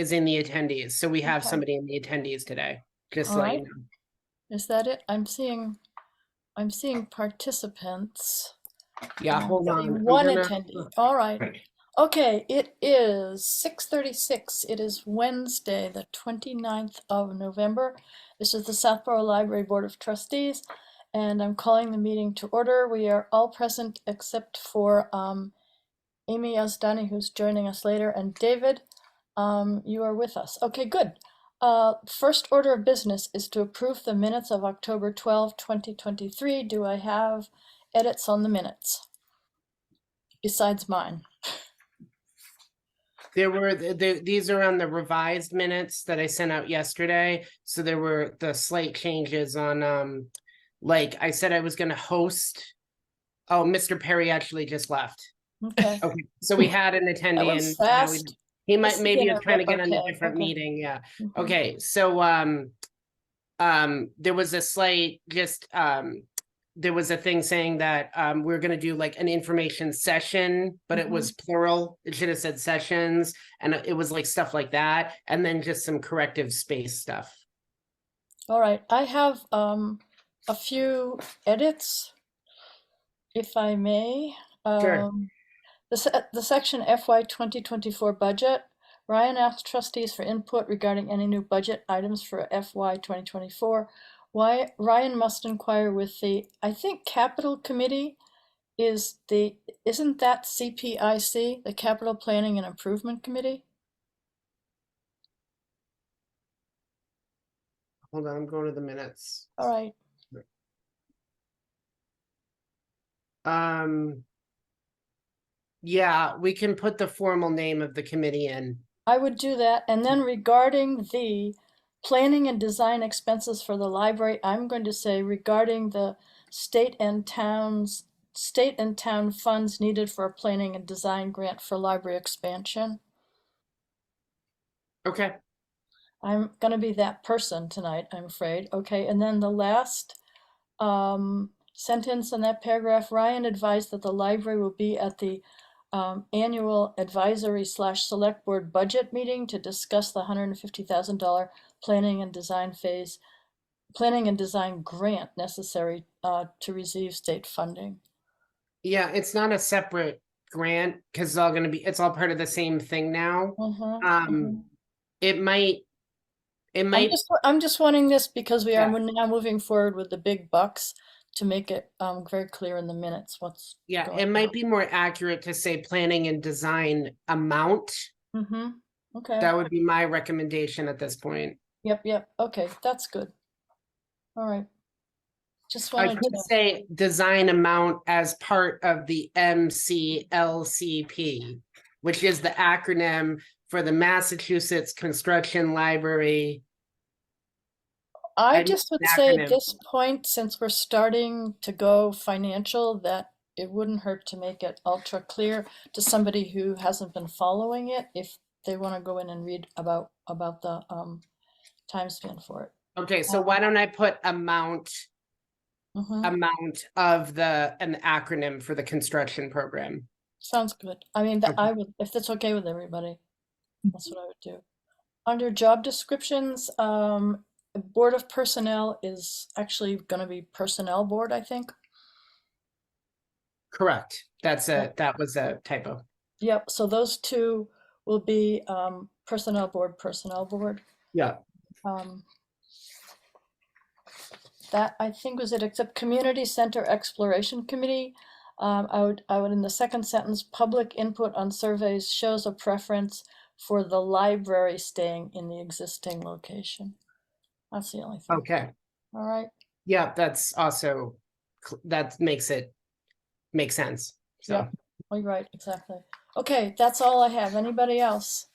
is in the attendees. So we have Okay. somebody in the attendees today, just to All let you right. know. Is that it? I'm seeing participants. Yeah, And I'm hold on. seeing I'm one gonna. attendee. All right. Okay, it is 6:36. It is Wednesday, the 29th of November. This is the Southborough Library Board of Trustees, and I'm calling the meeting to order. We are all present except for Amy Yazdani, who's joining us later, and David, you are with us. Okay, good. First order of business is to approve the minutes of October 12, 2023. Do I have edits on the minutes besides mine? There were these are on the revised minutes that I sent out yesterday. So there were the slight changes on like I said I was gonna host. Oh, Mr. Perry actually just left. Okay, Okay, so we had an that attendee was and now fast. he might This is maybe in is a trying to get on a okay, different okay. meeting. Yeah. Mhm. Okay, so there was a slight just there was a thing saying that we're going to do like an information session, but it was plural. It should have said sessions, and it was like stuff like that, and then just some corrective space stuff. All right, I have a few edits, if I may. Sure. The section FY 2024 budget. Ryan asked trustees for input regarding any new budget items for FY 2024. Why Ryan must inquire with the, I think, capital committee isn't that CPIC, the Capital Planning and Improvement Committee? Hold on, I'm going to the minutes. All right. Yeah, we can put the formal name of the committee in. I would do that. And then regarding the planning and design expenses for the library, I'm going to say regarding the state and town funds needed for a planning and design grant for library expansion. Okay. I'm going to be that person tonight, I'm afraid. Okay, and then the last sentence in that paragraph, Ryan advised that the library will be at the annual advisory/select board budget meeting to discuss the $150,000 planning and design grant necessary to receive state funding. Yeah, it's not a separate grant because it's all going to be, it's all part of the same thing now. It might, I'm just wanting this because we are yeah. now moving forward with the big bucks to make it very clear in the minutes what's Yeah, going it on. might be more accurate to say planning and design amount. Okay. That would be my recommendation at this point. Yep. Okay, that's good. All right. Just I wanted could to. say design amount as part of the MCLCP, which is the acronym for the Massachusetts Construction Library. I just would say at Acronym. this point, since we're starting to go financial, that it wouldn't hurt to make it ultra clear to somebody who hasn't been following it if they want to go in and read about the time span for it. Okay, so why don't I put amount of an acronym for the construction program? Sounds good. I mean, that I would, if that's okay with everybody, that's what I would do. Under job descriptions, Board of Personnel is actually going to be Personnel Board, I think. Correct. That was a typo. Yep, so those two will be Personnel Board. Yeah. That I think was it, except Community Center Exploration Committee. I would in the second sentence, public input on surveys shows a preference for the library staying in the existing location. That's the only thing. Okay. All right. Yeah, that's also, that makes sense. So. Yep. Oh, you're right, exactly. Okay, that's all I have. Anybody else?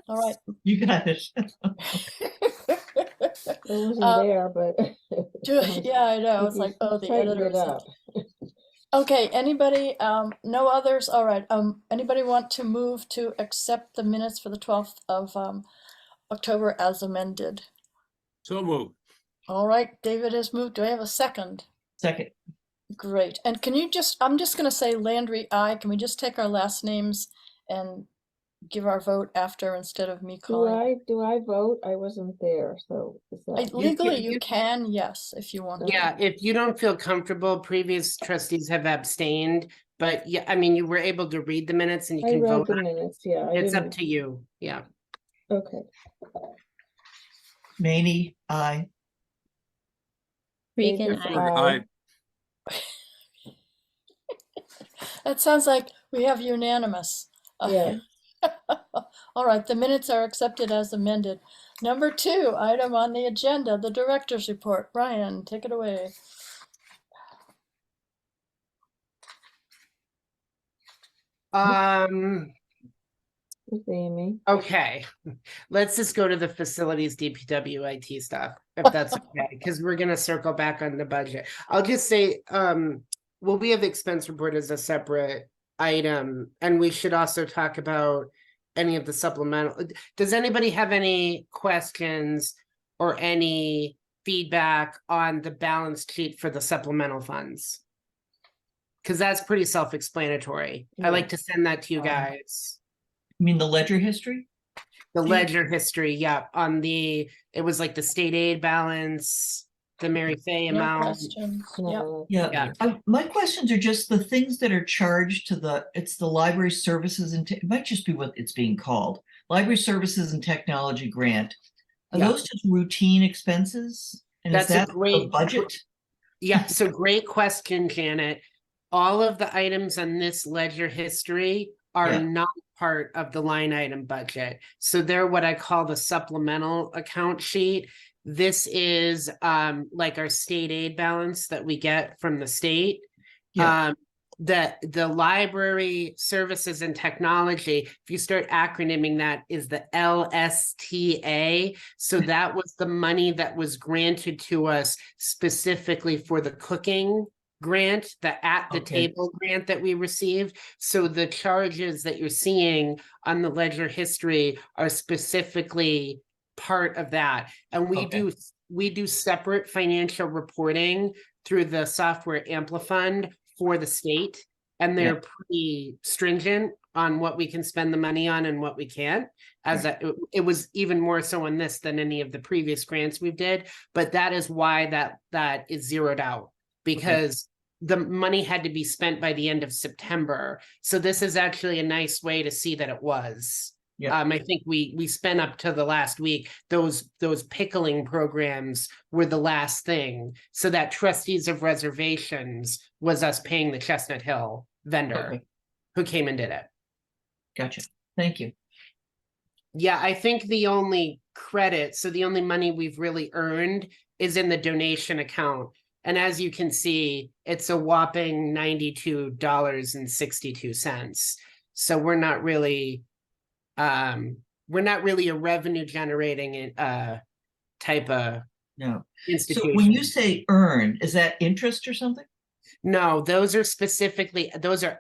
All right. You got it. It wasn't there, but yeah, I know. It's like, oh, the editor is up. Okay, anybody, no others? All right, anybody want to move to accept the minutes for the 12th of October as amended? So moved. All right, David has moved. Do I have a second? Second. Great. And can you just, I'm just going to say Landry, aye. Can we just take our last names and give our vote after instead of me Do calling? do I vote? I wasn't there, so is that? Legally, you you can, yes, if you want to. Yeah, if you don't feel comfortable, previous trustees have abstained, but yeah, I mean, you were able to read the minutes and you I can read vote the on it. minutes, yeah, I It's up didn't, to you, yeah. okay. Maney, aye. Regan, Davis, I. That sounds like we have unanimous. Yeah, All right, the minutes are accepted as amended. Number 2, item on the agenda, the director's report. Brian, take it away. it's Amy. Okay, let's just go to the facilities DPW IT stuff, if that's okay, because we're gonna circle back on the budget. I'll just say, well, we have expense report as a separate item, and we should also talk about any of the supplemental. Does anybody have any questions or any feedback on the balance sheet for the supplemental funds? Because that's pretty self-explanatory. I like to send that to you guys. You mean the ledger history? The Yeah. ledger history, yeah, on it was like the state aid balance, the Mary Fay No amount. questions. Yep. No, Yeah. My questions are just the things that are charged to it's the library services and it might just be what it's being called. Library services and technology grant. Are Yeah. those just routine expenses? And is That's a that the great- budget? Yeah, so great question, Janet. All of the items on this ledger history are Yeah. not part of the line item budget. So they're what I call the supplemental account sheet. This is like our state aid balance that we get from the state. Yeah. The library services and technology, if you start acronyming that, is the LSTA. So that was the money that was granted to us specifically for the cooking grant, the at the Okay. table grant that we received. So the charges that you're seeing on the ledger history are specifically part of that. And Okay. we do separate financial reporting through the software Amplifund for the state, and they're pretty stringent on what we can spend the money on and what we can't. It was even more so on this than any of the previous grants we did, but that is why that is zeroed out, because the money had to be spent by the end of September. So this is actually a nice way to see that it was. Yeah. I think we spent up to the last week. Those pickling programs were the last thing. So that Trustees of Reservations was us paying the Chestnut Hill vendor Okay. who came and did it. Gotcha. Thank you. Yeah, I think the only credit, so the only money we've really earned is in the donation account. And as you can see, it's a whopping $92.62. So we're not really a revenue generating type of No. institution. So when you say earn, is that interest or something? No, those are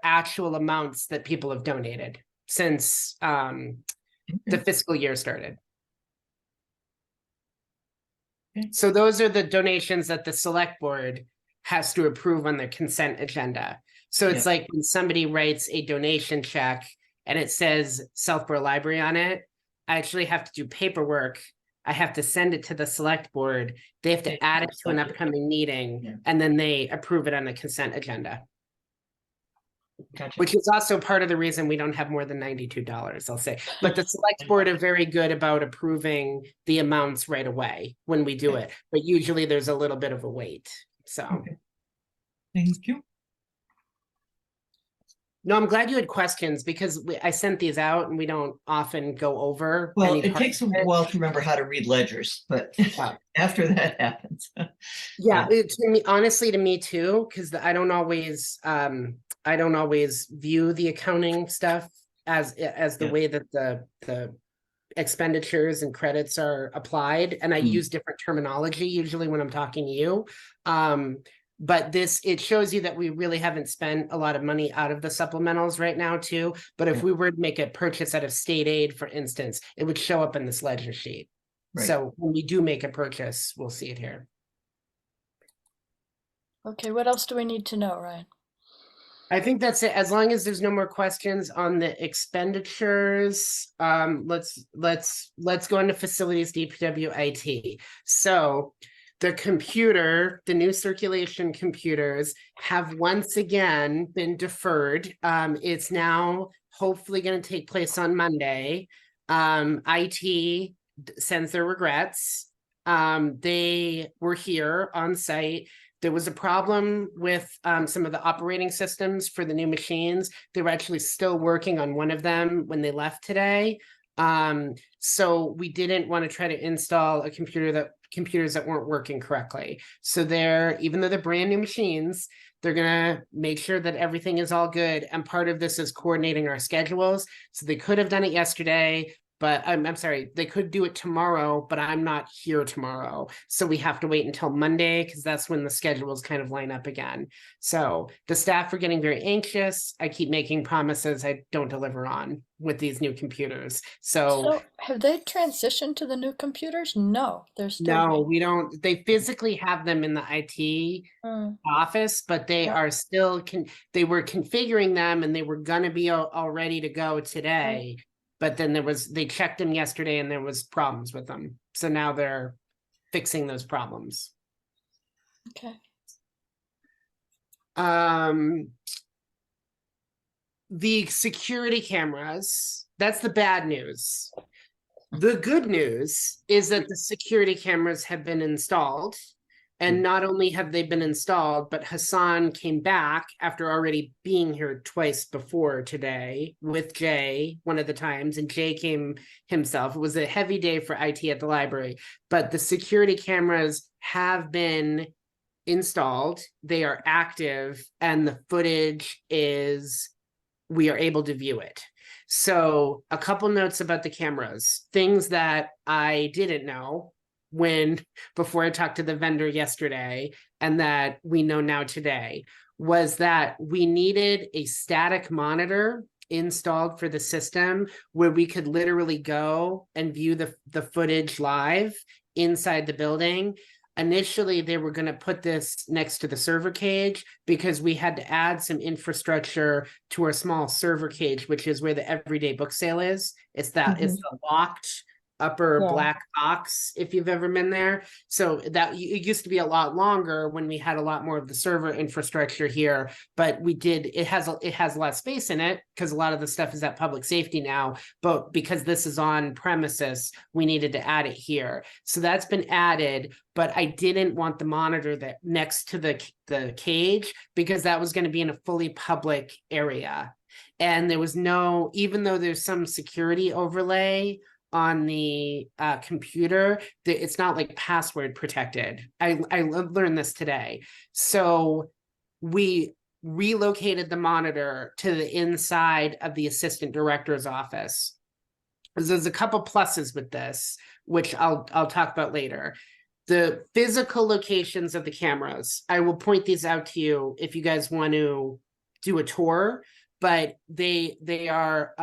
actual amounts that people have donated since the fiscal year started. Okay. So those are the donations that the select board has to approve on their consent agenda. So it's like when somebody writes a donation check and it says Southborough Library on it, I actually have to do paperwork. I have to send it to the select board. They have to add it to an upcoming meeting, and then they approve it on the consent agenda. Gotcha. Which is also part of the reason we don't have more than $92, I'll say. But the select board are very good about approving the amounts right away when we do it. But usually there's a little bit of a wait. So Okay. Thank you. no, I'm glad you had questions, because I sent these out and we don't often go over. Well, any it part takes a of it. while to remember how to read ledgers, but Yeah. after that happens. Yeah, to me, honestly, to me too, because I don't always view the accounting stuff as the way that the expenditures and credits are applied, and I use different terminology usually when I'm talking to you. But it shows you that we really haven't spent a lot of money out of the supplementals right now too. But if we were to make a purchase out of state aid, for instance, it would show up in this ledger sheet. Right. So when we do make a purchase, we'll see it here. Okay, what else do we need to know, Ryan? I think that's it. As long as there's no more questions on the expenditures, let's go into facilities DPW IT. So the new circulation computers have once again been deferred. It's now hopefully going to take place on Monday. IT sends their regrets. They were here on site. There was a problem with some of the operating systems for the new machines. They were actually still working on one of them when they left today. So we didn't want to try to install computers that weren't working correctly. So even though they're brand new machines, they're gonna make sure that everything is all good. And part of this is coordinating our schedules. So they could have done it yesterday, but I'm sorry, they could do it tomorrow, but I'm not here tomorrow. So we have to wait until Monday because that's when the schedules kind of line up again. So the staff are getting very anxious. I keep making promises I don't deliver on with these new computers. So have they transitioned to the new computers? No, they're still. no, we don't. They physically have them in the IT office, but they Yeah. are still they were configuring them and they were gonna be all ready to go today. But then they checked them yesterday and there was problems with them. So now they're fixing those problems. Okay. The security cameras, that's the bad news. The good news is that the security cameras have been installed. And not only have they been installed, but Hassan came back after already being here twice before today with Jay one of the times, and Jay came himself. It was a heavy day for IT at the library, but the security cameras have been installed. They are active, and the footage we are able to view it. So a couple notes about the cameras, things that I didn't know before I talked to the vendor yesterday, and that we know now today, was that we needed a static monitor installed for the system where we could literally go and view the footage live inside the building. Initially, they were going to put this next to the server cage because we had to add some infrastructure to our small server cage, which is where the everyday book sale is. It's the locked upper black box, if you've ever been there. So that it used to be a lot longer when we had a lot more of the server infrastructure here, but it has less space in it because a lot of the stuff is at public safety now, but because this is on premises, we needed to add it here. So that's been added, but I didn't want the monitor that next to the cage because that was going to be in a fully public area. And there was even though there's some security overlay on the computer, it's not like password protected. I learned this today. So we relocated the monitor to the inside of the assistant director's office. There's a couple pluses with this, which I'll talk about later. The physical locations of the cameras, I will point these out to you if you guys want to do a tour. But they are,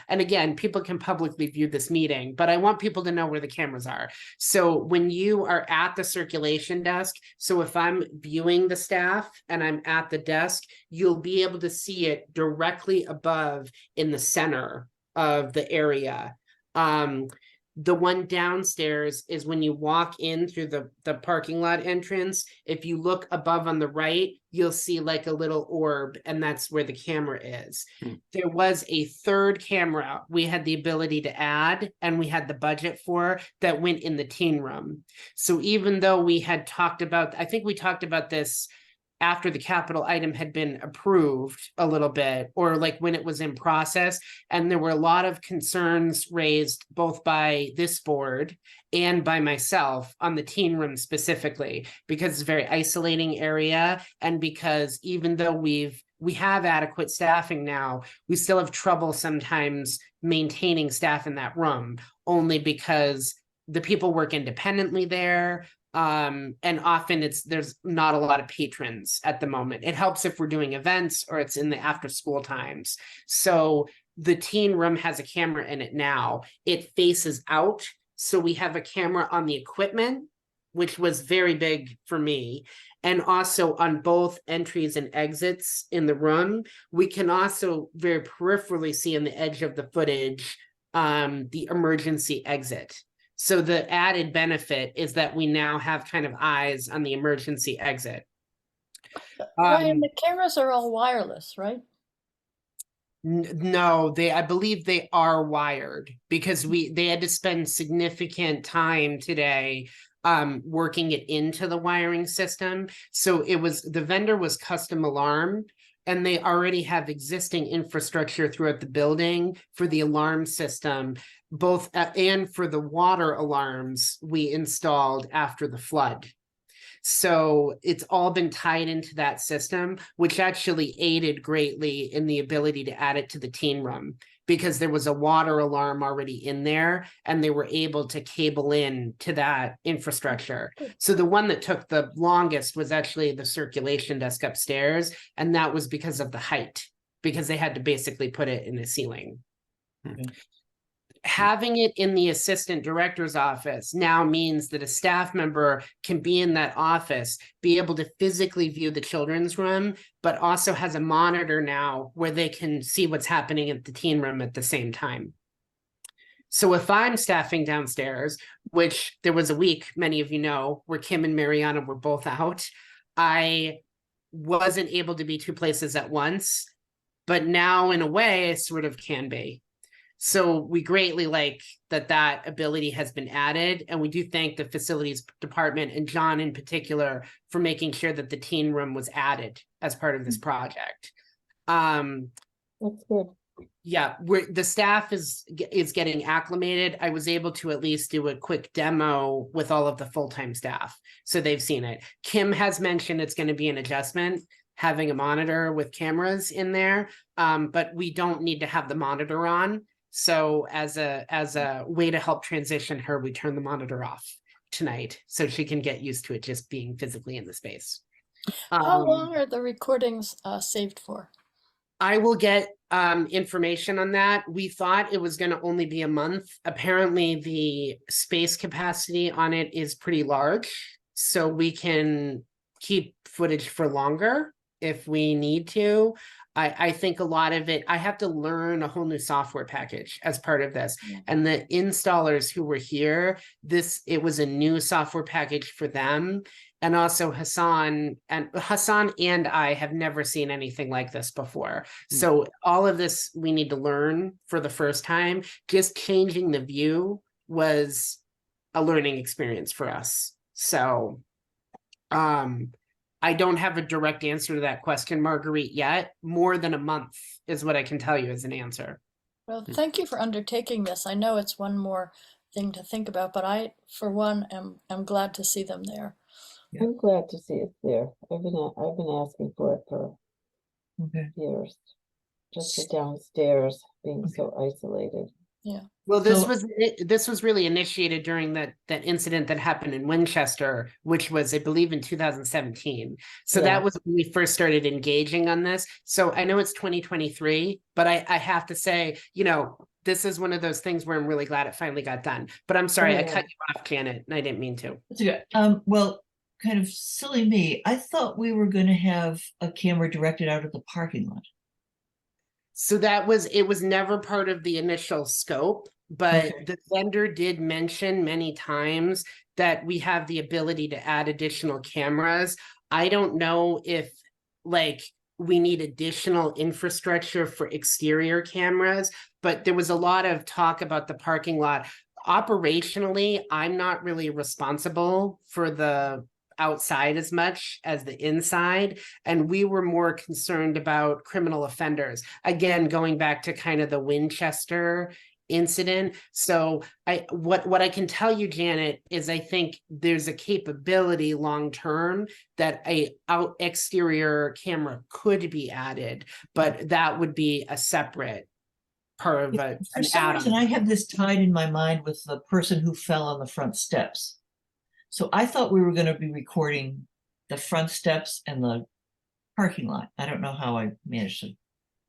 and again, people can publicly view this meeting, but I want people to know where the cameras are. So when you are at the circulation desk, so if I'm viewing the staff and I'm at the desk, you'll be able to see it directly above in the center of the area. The one downstairs is when you walk in through the parking lot entrance. If you look above on the right, you'll see like a little orb, and that's where the camera is. There was a third camera we had the ability to add, and we had the budget for, that went in the teen room. So even though we had talked about, I think we talked about this after the capital item had been approved a little bit, or like when it was in process, and there were a lot of concerns raised both by this board and by myself on the teen room specifically, because it's a very isolating area, and because even though we have adequate staffing now, we still have trouble sometimes maintaining staff in that room, only because the people work independently there. And often there's not a lot of patrons at the moment. It helps if we're doing events or it's in the after school times. So the teen room has a camera in it now. It faces out. So we have a camera on the equipment which was very big for me. And also on both entries and exits in the room, we can also very peripherally see on the edge of the footage the emergency exit. So the added benefit is that we now have kind of eyes on the emergency exit. Ryan, the cameras are all wireless, right? No, I believe they are wired because they had to spend significant time today working it into the wiring system. So the vendor was custom alarm, and they already have existing infrastructure throughout the building for the alarm system, both and for the water alarms we installed after the flood. So it's all been tied into that system, which actually aided greatly in the ability to add it to the teen room, because there was a water alarm already in there and they were able to cable in to that infrastructure. So the one that took the longest was actually the circulation desk upstairs. And that was because of the height, because they had to basically put it in the ceiling. Okay. Having it in the assistant director's office now means that a staff member can be in that office, be able to physically view the children's room, but also has a monitor now where they can see what's happening at the teen room at the same time. So if I'm staffing downstairs, which there was a week, many of you know, where Kim and Mariana were both out, I wasn't able to be two places at once, but now in a way I sort of can be. So we greatly like that ability has been added, and we do thank the facilities department and John in particular for making sure that the teen room was added as part of this project. That's good. Yeah, the staff is getting acclimated. I was able to at least do a quick demo with all of the full-time staff, so they've seen it. Kim has mentioned it's going to be an adjustment, having a monitor with cameras in there, but we don't need to have the monitor on. So as a way to help transition her, we turn the monitor off tonight so she can get used to it just being physically in the space. How long are the recordings saved for? I will get information on that. We thought it was going to only be a month. Apparently the space capacity on it is pretty large, so we can keep footage for longer if we need to. I think a lot of it, I have to learn a whole new software package as part of this. Yeah. And the installers who were here, it was a new software package for them. And also Hassan and I have never seen anything like this before. So all of this we need to learn for the first time. Just changing the view was a learning experience for us. So I don't have a direct answer to that question, Marguerite, yet. More than a month is what I can tell you as an answer. Well, thank you for undertaking this. I know it's one more thing to think about, but I, for one, am glad to see them there. Yeah. I'm glad to see it there. I've been asking for it for years. Just the downstairs being so isolated. Yeah. Well, this was really initiated during that incident that happened in Winchester, which was, I believe, in 2017. So that was when we first started engaging on this. So I know it's 2023, but I have to say, this is one of those things where I'm really glad it finally got done. But I'm sorry, I cut you off, Janet, and I didn't mean to. That's okay. Well, kind of silly me. I thought we were going to have a camera directed out of the parking lot. So it was never part of the initial scope, but the vendor did mention many times that we have the ability to add additional cameras. I don't know if we need additional infrastructure for exterior cameras, but there was a lot of talk about the parking lot. Operationally, I'm not really responsible for the outside as much as the inside, and we were more concerned about criminal offenders, again going back to kind of the Winchester incident. So what I can tell you, Janet, is I think there's a capability long term that a exterior camera could be added, but that would be a separate part of For some reason, I have this tied in my mind with the person who fell on the front steps. So I thought we were going to be recording the front steps and the parking lot. I don't know how I managed to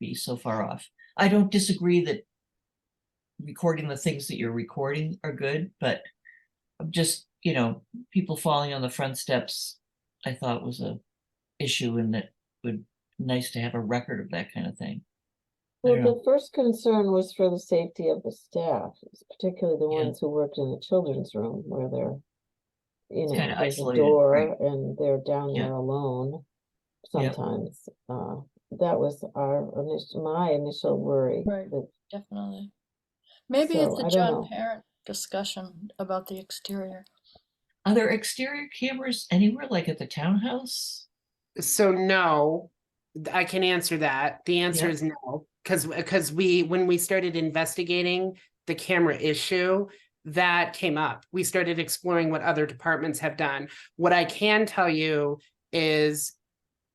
be so far off. I don't disagree that recording the things that you're recording are good, but I'm just you know, people falling on the front steps, I thought was a issue, and that would nice to have a record of that kind of thing. I Well, don't know. the first concern was for the safety of the staff, particularly the Yeah. ones who worked in the children's room where they're, you know, kinda there's a isolated, door right. and they're down Yeah. there alone Yeah. sometimes. That was my initial worry. Right. that- Definitely. Maybe So, it's a I don't John know. Parent discussion about the exterior. Are there exterior cameras anywhere, like at the townhouse? So no, I can answer that. The answer Yeah. is no, because when we started investigating the camera issue, that came up. We started exploring what other departments have done. What I can tell you is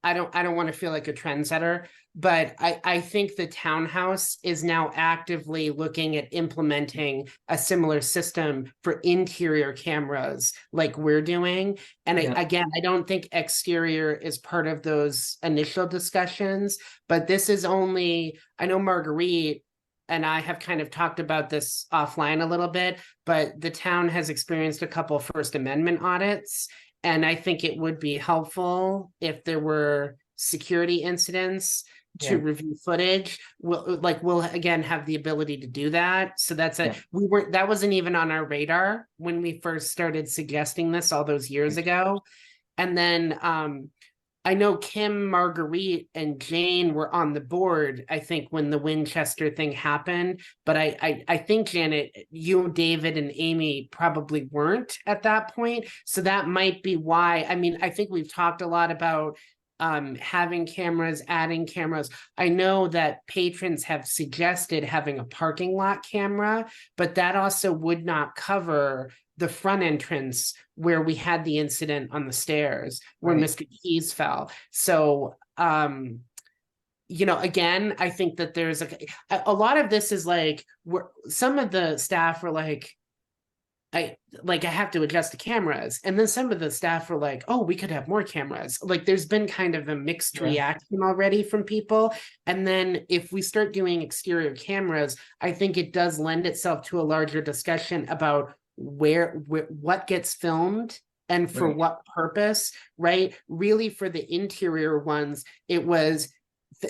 I don't want to feel like a trendsetter, but I think the townhouse is now actively looking at implementing a similar system for interior cameras like we're doing. And Yeah. again, I don't think exterior is part of those initial discussions, but this is only, I know Marguerite and I have kind of talked about this offline a little bit, but the town has experienced a couple First Amendment audits. And I think it would be helpful if there were security incidents to Yeah. review footage. We'll again have the ability to do that. So that's Yeah. that wasn't even on our radar when we first started suggesting this all those years ago. And then I know Kim, Marguerite, and Jane were on the board, I think, when the Winchester thing happened. But I think, Janet, you, David, and Amy probably weren't at that point. So that might be why. I mean, I think we've talked a lot about having cameras, adding cameras. I know that patrons have suggested having a parking lot camera, but that also would not cover the front entrance where we had the incident on the stairs where Right. Mr. Keys fell. So, you know, again, I think that there's a lot of this is like, some of the staff were like, I have to adjust the cameras. And then some of the staff were like, oh, we could have more cameras. Like there's been kind of a mixed Yeah. reaction already from people. And then if we start doing exterior cameras, I think it does lend itself to a larger discussion about what gets filmed and for Right. what purpose, right? Really for the interior ones, it was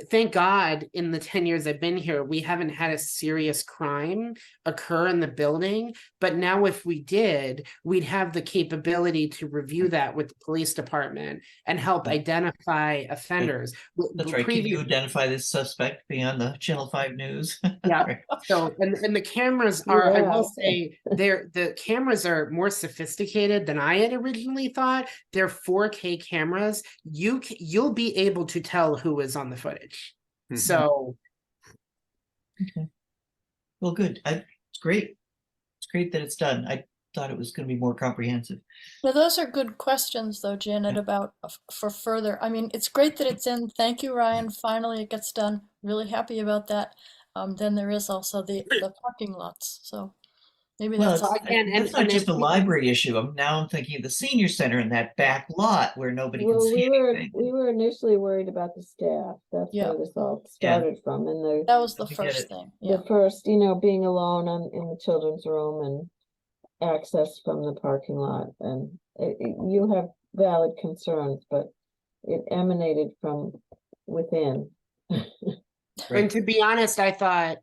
thank God in the 10 years I've been here, we haven't had a serious crime occur in the building. But now if we did, we'd have the capability to review that with the police department and help Right. identify offenders. That's right. Can you identify this suspect beyond the Channel 5 news? Yeah. Right. So, and the cameras are, I will Yeah. say, the cameras are more sophisticated than I had originally thought. They're 4K cameras. You'll be able to tell who is on the footage. Mhm. So, Okay. Well, good. It's great. It's great that it's done. I thought it was going to be more comprehensive. Well, those are good questions though, Janet, Yeah. about for further. I mean, it's great that it's in. Thank you, Ryan. Finally, it gets done. Really happy about that. Then there is also the parking lots. So maybe Well, that's it's, all. again, that's not just a library issue. I'm thinking of the senior center in that back lot where nobody can Well, see anything. we were initially worried about the staff. That's Yeah. where this all started from. And That was the We get first it. thing. Yeah. the first, being alone in the children's room and access from the parking lot. And you have valid concerns, but it emanated from within. And to be honest, I thought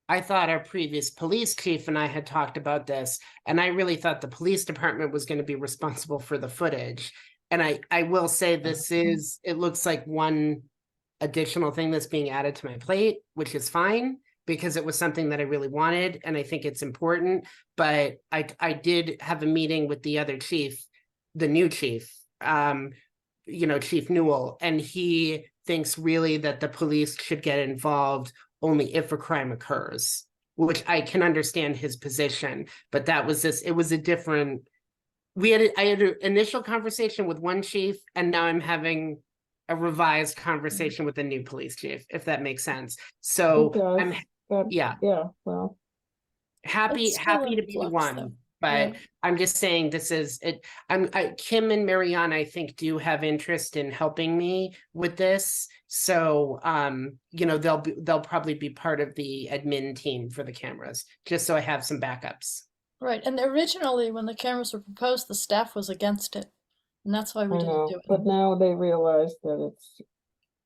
our previous police chief and I had talked about this, and I really thought the police department was going to be responsible for the footage. And I will say it looks like one additional thing that's being added to my plate, which is fine because it was something that I really wanted and I think it's important. But I did have a meeting with the other chief, the new chief, Chief Newell, and he thinks really that the police should get involved only if a crime occurs, which I can understand his position, but it was a different, I had an initial conversation with one chief and now I'm having a revised conversation with the new police chief, if that makes sense. So It does, I'm, but yeah, well, happy It's still to in be the flux, one. though. But Yeah. I'm just saying this is it. Kim and Marianne, I think, do have interest in helping me with this. So they'll probably be part of the admin team for the cameras, just so I have some backups. Right, and originally, when the cameras were proposed, the staff was against it, and that's why we I didn't know, do it. but now they realize that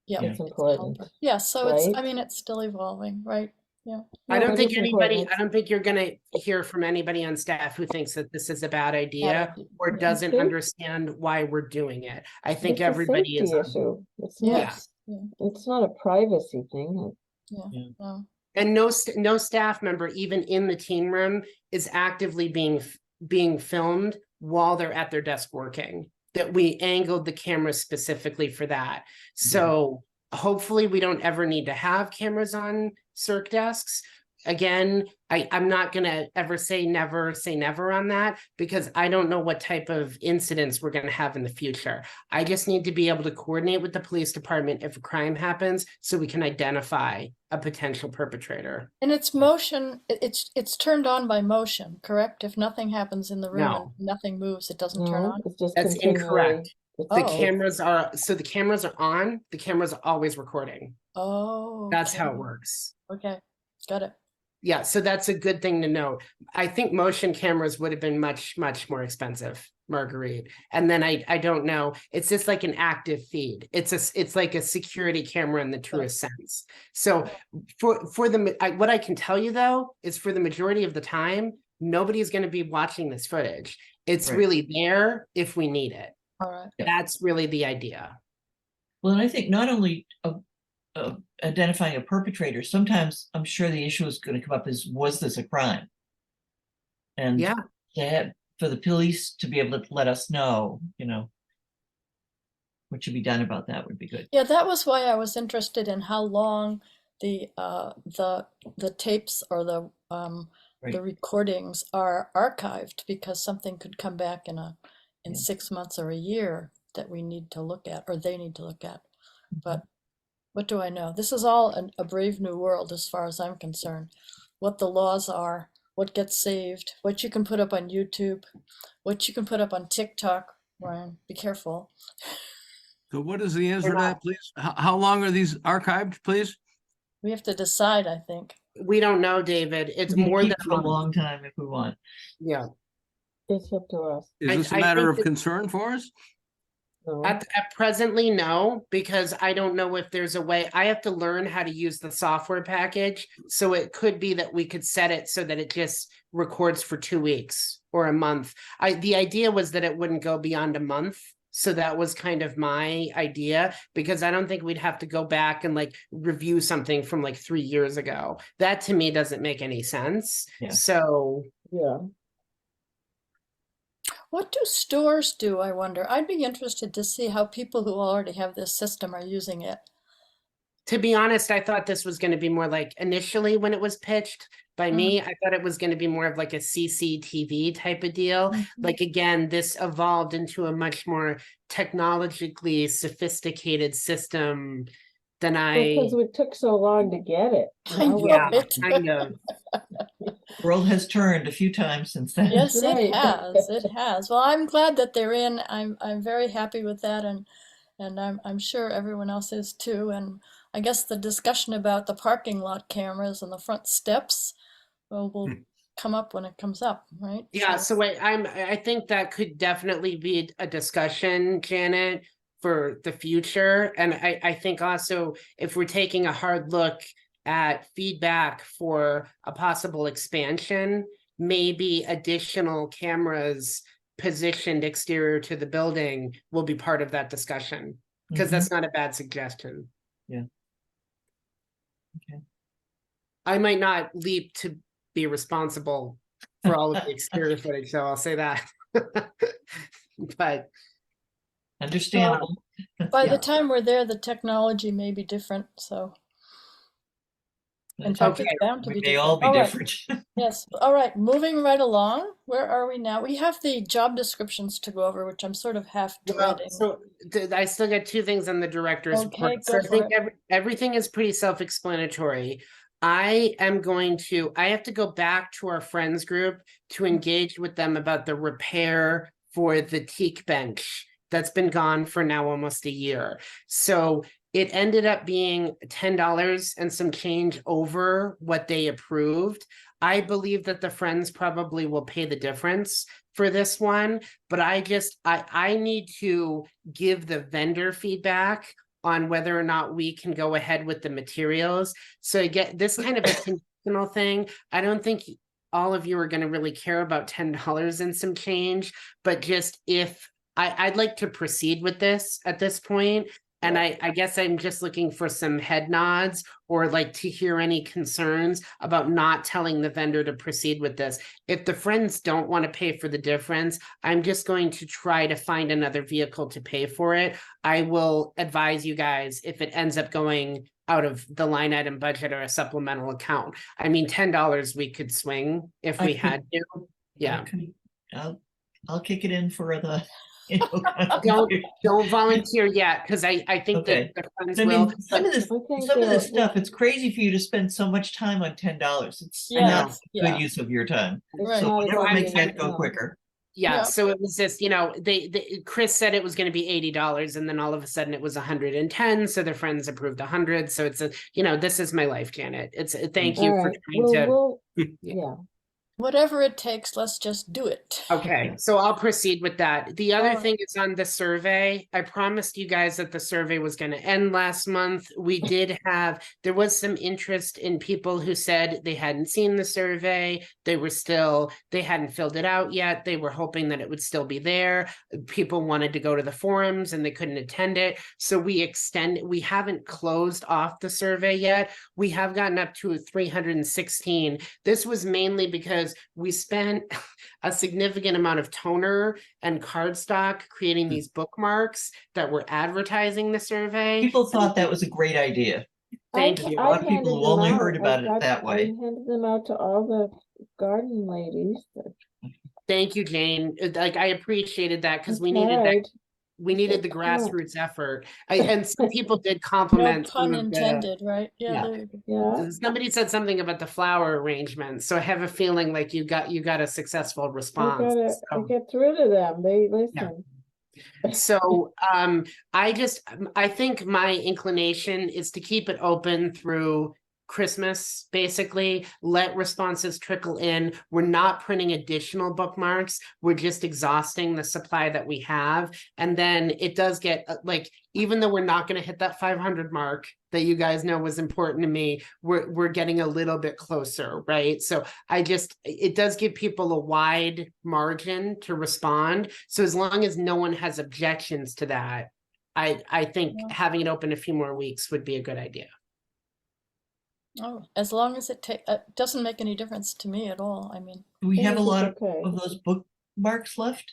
Yeah, it's a important. helper. Yeah, so it's, I right? mean, it's still evolving, right? Yeah. I No, don't it think is anybody, important. I don't think you're gonna hear from anybody on staff who thinks that this is a bad idea idea. or Yeah. doesn't See? understand why we're doing it. I think It's a everybody is. safety issue. It's not, Yes, yeah, it's not a privacy thing. no. And no staff member, even in the team room, is actively being filmed while they're at their desk working. That we angled the camera specifically for that. So hopefully we don't ever need to have cameras on circ desks. Again, I'm not gonna ever say never on that, because I don't know what type of incidents we're gonna have in the future. I just need to be able to coordinate with the police department if a crime happens, so we can identify a potential perpetrator. And it's motion, it's turned on by motion, correct? If nothing happens in the room and No. nothing moves, it doesn't turn No, on? it's just That's continually. incorrect. The Oh. cameras are on, the cameras are always recording. Oh. That's how it okay. works. Okay, got it. Yeah, so that's a good thing to know. I think motion cameras would have been much more expensive, Marguerite. And then I don't know. It's just like an active feed. It's like a security camera in the truest sense. So what I can tell you though is, for the majority of the time, nobody's going to be watching this footage. It's Right. really there if we need it. All right. Yeah. That's really the idea. Well, and I think not only identifying a perpetrator, sometimes I'm sure the issue is going to come up is, was this a crime? And Yeah. for the police to be able to let us know, what should be done about that would be good. Yeah, that was why I was interested in how long the tapes or the Right. recordings are archived, because something could come back in Yeah. 6 months or a year that we need to look at, or they need to look at. But what do I know? This is all a brave new world as far as I'm concerned. What the laws are, what gets saved, what you can put up on YouTube, what you can put up on TikTok. Ryan, be careful. So what is the answer We're to not- that, please? How long are these archived, please? We have to decide, I think. We don't know, David. It's We can more keep than it for a long time if we want. Yeah. It's up to us. Is I- this a I matter think of that- concern for us? No. At presently, no, because I don't know if there's a way. I have to learn how to use the software package. So it could be that we could set it so that it just records for 2 weeks or a month. The idea was that it wouldn't go beyond a month. So that was kind of my idea, because I don't think we'd have to go back and like review something from like 3 years ago. That to me doesn't make any sense. Yeah. So Yeah. What do stores do, I wonder? I'd be interested to see how people who already have this system are using it. to be honest, I thought this was going to be more like, initially when it was pitched by me, I thought it was going to be more of like a CCTV type of deal. Like, again, this evolved into a much more technologically sophisticated system than Because it took so long to get it. I Now know. we're- yeah, Right. kind of. World has turned a few times since then. Yes, Right. it has. It has. Well, I'm glad that they're in. I'm very happy with that, and I'm sure everyone else is too. And I guess the discussion about the parking lot cameras and the front steps will come up when it comes up, right? Yeah, so I think that could definitely be a discussion, Janet, for the future. And I think also, if we're taking a hard look at feedback for a possible expansion, maybe additional cameras positioned exterior to the building will be part of that discussion, because that's not a bad suggestion. Yeah. Okay. I might not leap to be responsible for all of the exterior footage, so I'll say that. But Understandable. By Yeah. the time we're there, the technology may be different. So in fact, Okay, it's bound to We be may different. all be All right. different. Yes. All right. Moving right along. Where are we now? We have the job descriptions to go over, which I'm sort of half well, dreading. so I still got 2 things on the director's Okay, report. So go I for think it. everything is pretty self-explanatory. I have to go back to our friends group to engage with them about the repair for the teak bench that's been gone for now almost a year. So it ended up being $10 and some change over what they approved. I believe that the Friends probably will pay the difference for this one, but I need to give the vendor feedback on whether or not we can go ahead with the materials. So I get this kind of a conditional thing. I don't think all of you are going to really care about $10 and some change, but just if I'd like to proceed with this at this point. And I guess I'm just looking for some head nods or like to hear any concerns about not telling the vendor to proceed with this. If the Friends don't want to pay for the difference, I'm just going to try to find another vehicle to pay for it. I will advise you guys if it ends up going out of the line item budget or a supplemental account. I mean, $10 we could swing if we had to. Yeah. I'll kick it in for the. Don't volunteer yet, because I think Okay. that the Friends I will. mean, some of this Okay, stuff, it's crazy for you to spend so much time on $10. It's Yeah, not that's- good yeah. use of your time. It's Right. So not a whatever good makes idea, that go no. quicker. Yeah, Yeah. so it was just, Chris said it was going to be $80, and then all of a sudden it was 110. So their Friends approved 100. So it's this is my life, Janet. It's thank you All for right, trying to. we'll, Yeah. yeah, Whatever it takes, let's just do it. Okay, so I'll proceed with that. The other Alright. thing is on the survey. I promised you guys that the survey was going to end last month. There was some interest in people who said they hadn't seen the survey. They hadn't filled it out yet. They were hoping that it would still be there. People wanted to go to the forums and they couldn't attend it. So we haven't closed off the survey yet. We have gotten up to 316. This was mainly because we spent a significant amount of toner and cardstock creating these bookmarks that were advertising the survey. People thought that was a great idea. Thank There's you. a lot of I people handed who only them heard out. about it that I way. handed them out to all the garden ladies. Thank you, Jane. Like, I appreciated that because we needed the Come on. grassroots effort. And some people did No compliment. pun intended, right? Yeah, yeah. there you go. Yeah, Somebody said something about the flower arrangement, so I have a feeling like you got a successful I response. I So- get rid of them. They listen. So I think my inclination is to keep it open through Christmas, basically. Let responses trickle in. We're not printing additional bookmarks. We're just exhausting the supply that we have. And then it does get even though we're not going to hit that 500 mark that you guys know was important to me, we're getting a little bit closer, right? So it does give people a wide margin to respond. So as long as no one has objections to that, I think Yeah. having it open a few more weeks would be a good idea. Oh, as long as it doesn't make any difference to me at all. I mean, Do we have a Think lot it's okay. of those bookmarks left?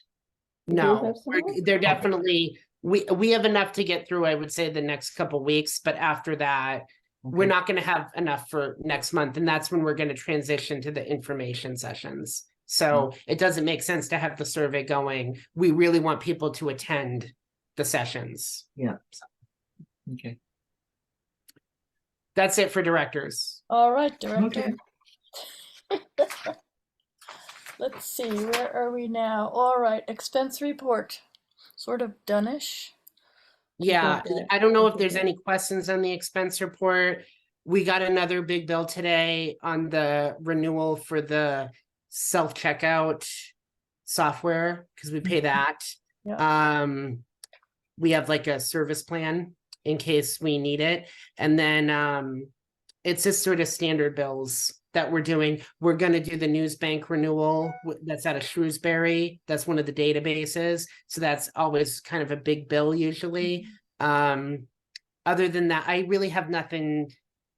You do No, have some more? they're definitely, we have enough to get through, I would say, the next couple weeks, but after that, we're Okay. not going to have enough for next month, and that's when we're going to transition to the information sessions. So it doesn't make sense to have the survey going. We really want people to attend the sessions. Okay. That's it for directors. all right, director. Okay. Let's see, where are we now? All right, expense report, sort of done-ish. Yeah, Okay. I don't know if there's Okay. any questions on the expense report. We got another big bill today on the renewal for the self-checkout software, because we pay that. We have like a service plan in case we need it. And then it's just sort of standard bills that we're doing. We're going to do the news bank renewal that's out of Shrewsbury. That's one of the databases. So that's always kind of a big bill usually. Other than that, I really have nothing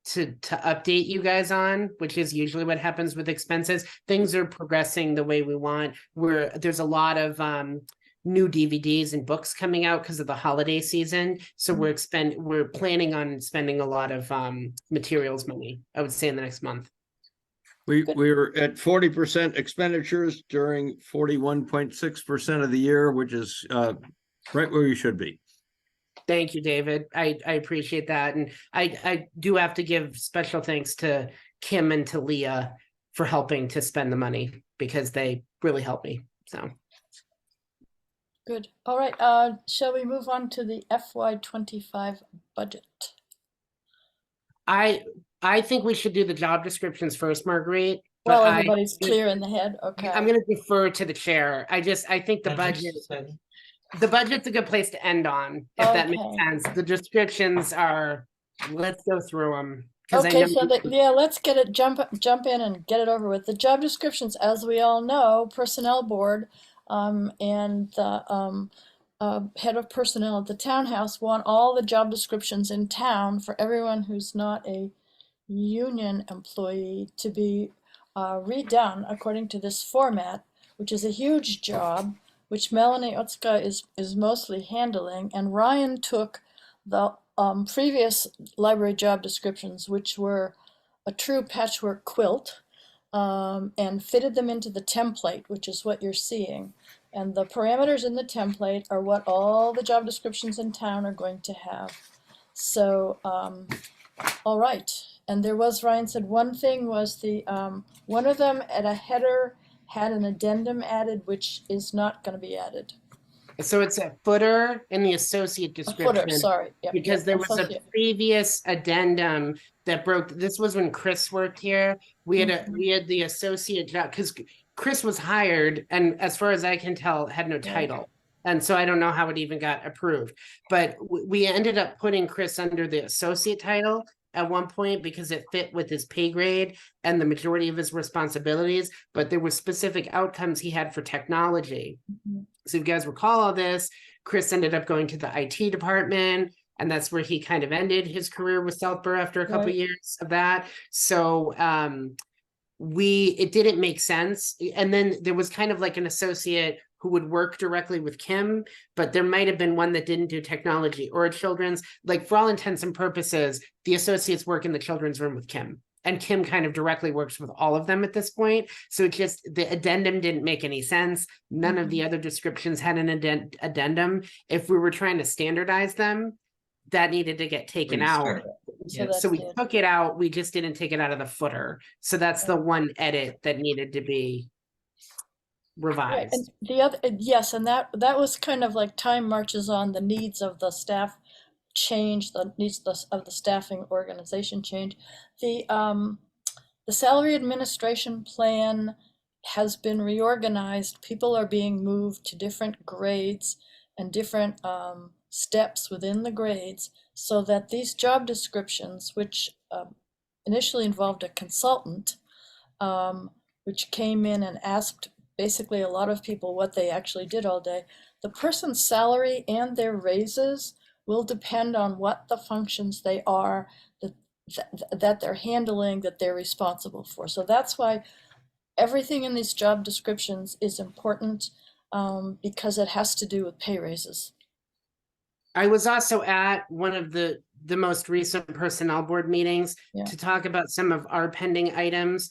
to update you guys on, which is usually what happens with expenses. Things are progressing the way we want. There's a lot of new DVDs and books coming out because of the holiday season. So we're planning on spending a lot of materials money, I would say, in the next month. We're at 40% expenditures during 41.6% of the year, which is right where you should be. Thank you, David. I appreciate that. And I do have to give special thanks to Kim and to Leah for helping to spend the money, because they really helped me. So Good. All right, shall we move on to the FY25 budget? I think we should do the job descriptions first, Marguerite. But Well, I- everybody's clear in the head, okay. I'm gonna defer to the chair. I think the That's budget, exciting. the budget's a good place to end on, if that makes Okay. sense. The descriptions are, let's go through them. Because I Okay, know, so yeah, let's get it, jump in and get it over with. The job descriptions, as we all know, Personnel Board and the head of personnel at the townhouse want all the job descriptions in town for everyone who's not a union employee to be redone according to this format, which is a huge job, which Melanie Otska is mostly handling, and Ryan took the previous library job descriptions, which were a true patchwork quilt, and fitted them into the template, which is what you're seeing. And the parameters in the template are what all the job descriptions in town are going to have. So, all right. And there was, Ryan said, one thing was the, one of them at a header had an addendum added, which is not going to be added. so it's a footer in the associate A description. footer, sorry. Yep, Because yep, there was a associate. previous addendum that broke, this was when Chris worked here. We had Mhm. we had the associate job, because Chris was hired and as far as I can tell, had no title. And so I don't know how it even got approved. But we ended up putting Chris under the associate title at one point because it fit with his pay grade and the majority of his responsibilities, but there were specific outcomes he had for technology. Mhm. So if you guys recall all this, Chris ended up going to the IT department, and that's where he kind of ended his career with Southborough after a couple Right. years of that. So it didn't make sense. And then there was kind of like an associate who would work directly with Kim, but there might have been one that didn't do technology or a children's. Like, for all intents and purposes, the associates work in the children's room with Kim. And Kim kind of directly works with all of them at this point. So it just, the addendum didn't make any sense. None of the other descriptions had an addendum. If we were trying to standardize them, that needed to get taken out. Restart. So Yeah. that's So we it. took it out, we just didn't take it out of the footer. So that's the one edit that needed to be Right, revised. and the other, yes, and that was kind of like time marches on, the needs of the staff change, the needs of the staffing organization change. The salary administration plan has been reorganized. People are being moved to different grades and different steps within the grades, so that these job descriptions, which initially involved a consultant, which came in and asked basically a lot of people what they actually did all day, the person's salary and their raises will depend on what the functions they are that they're handling, that they're responsible for. So that's why everything in these job descriptions is important, because it has to do with pay raises. I was also at one of the most recent personnel board meetings Yeah. to talk about some of our pending items.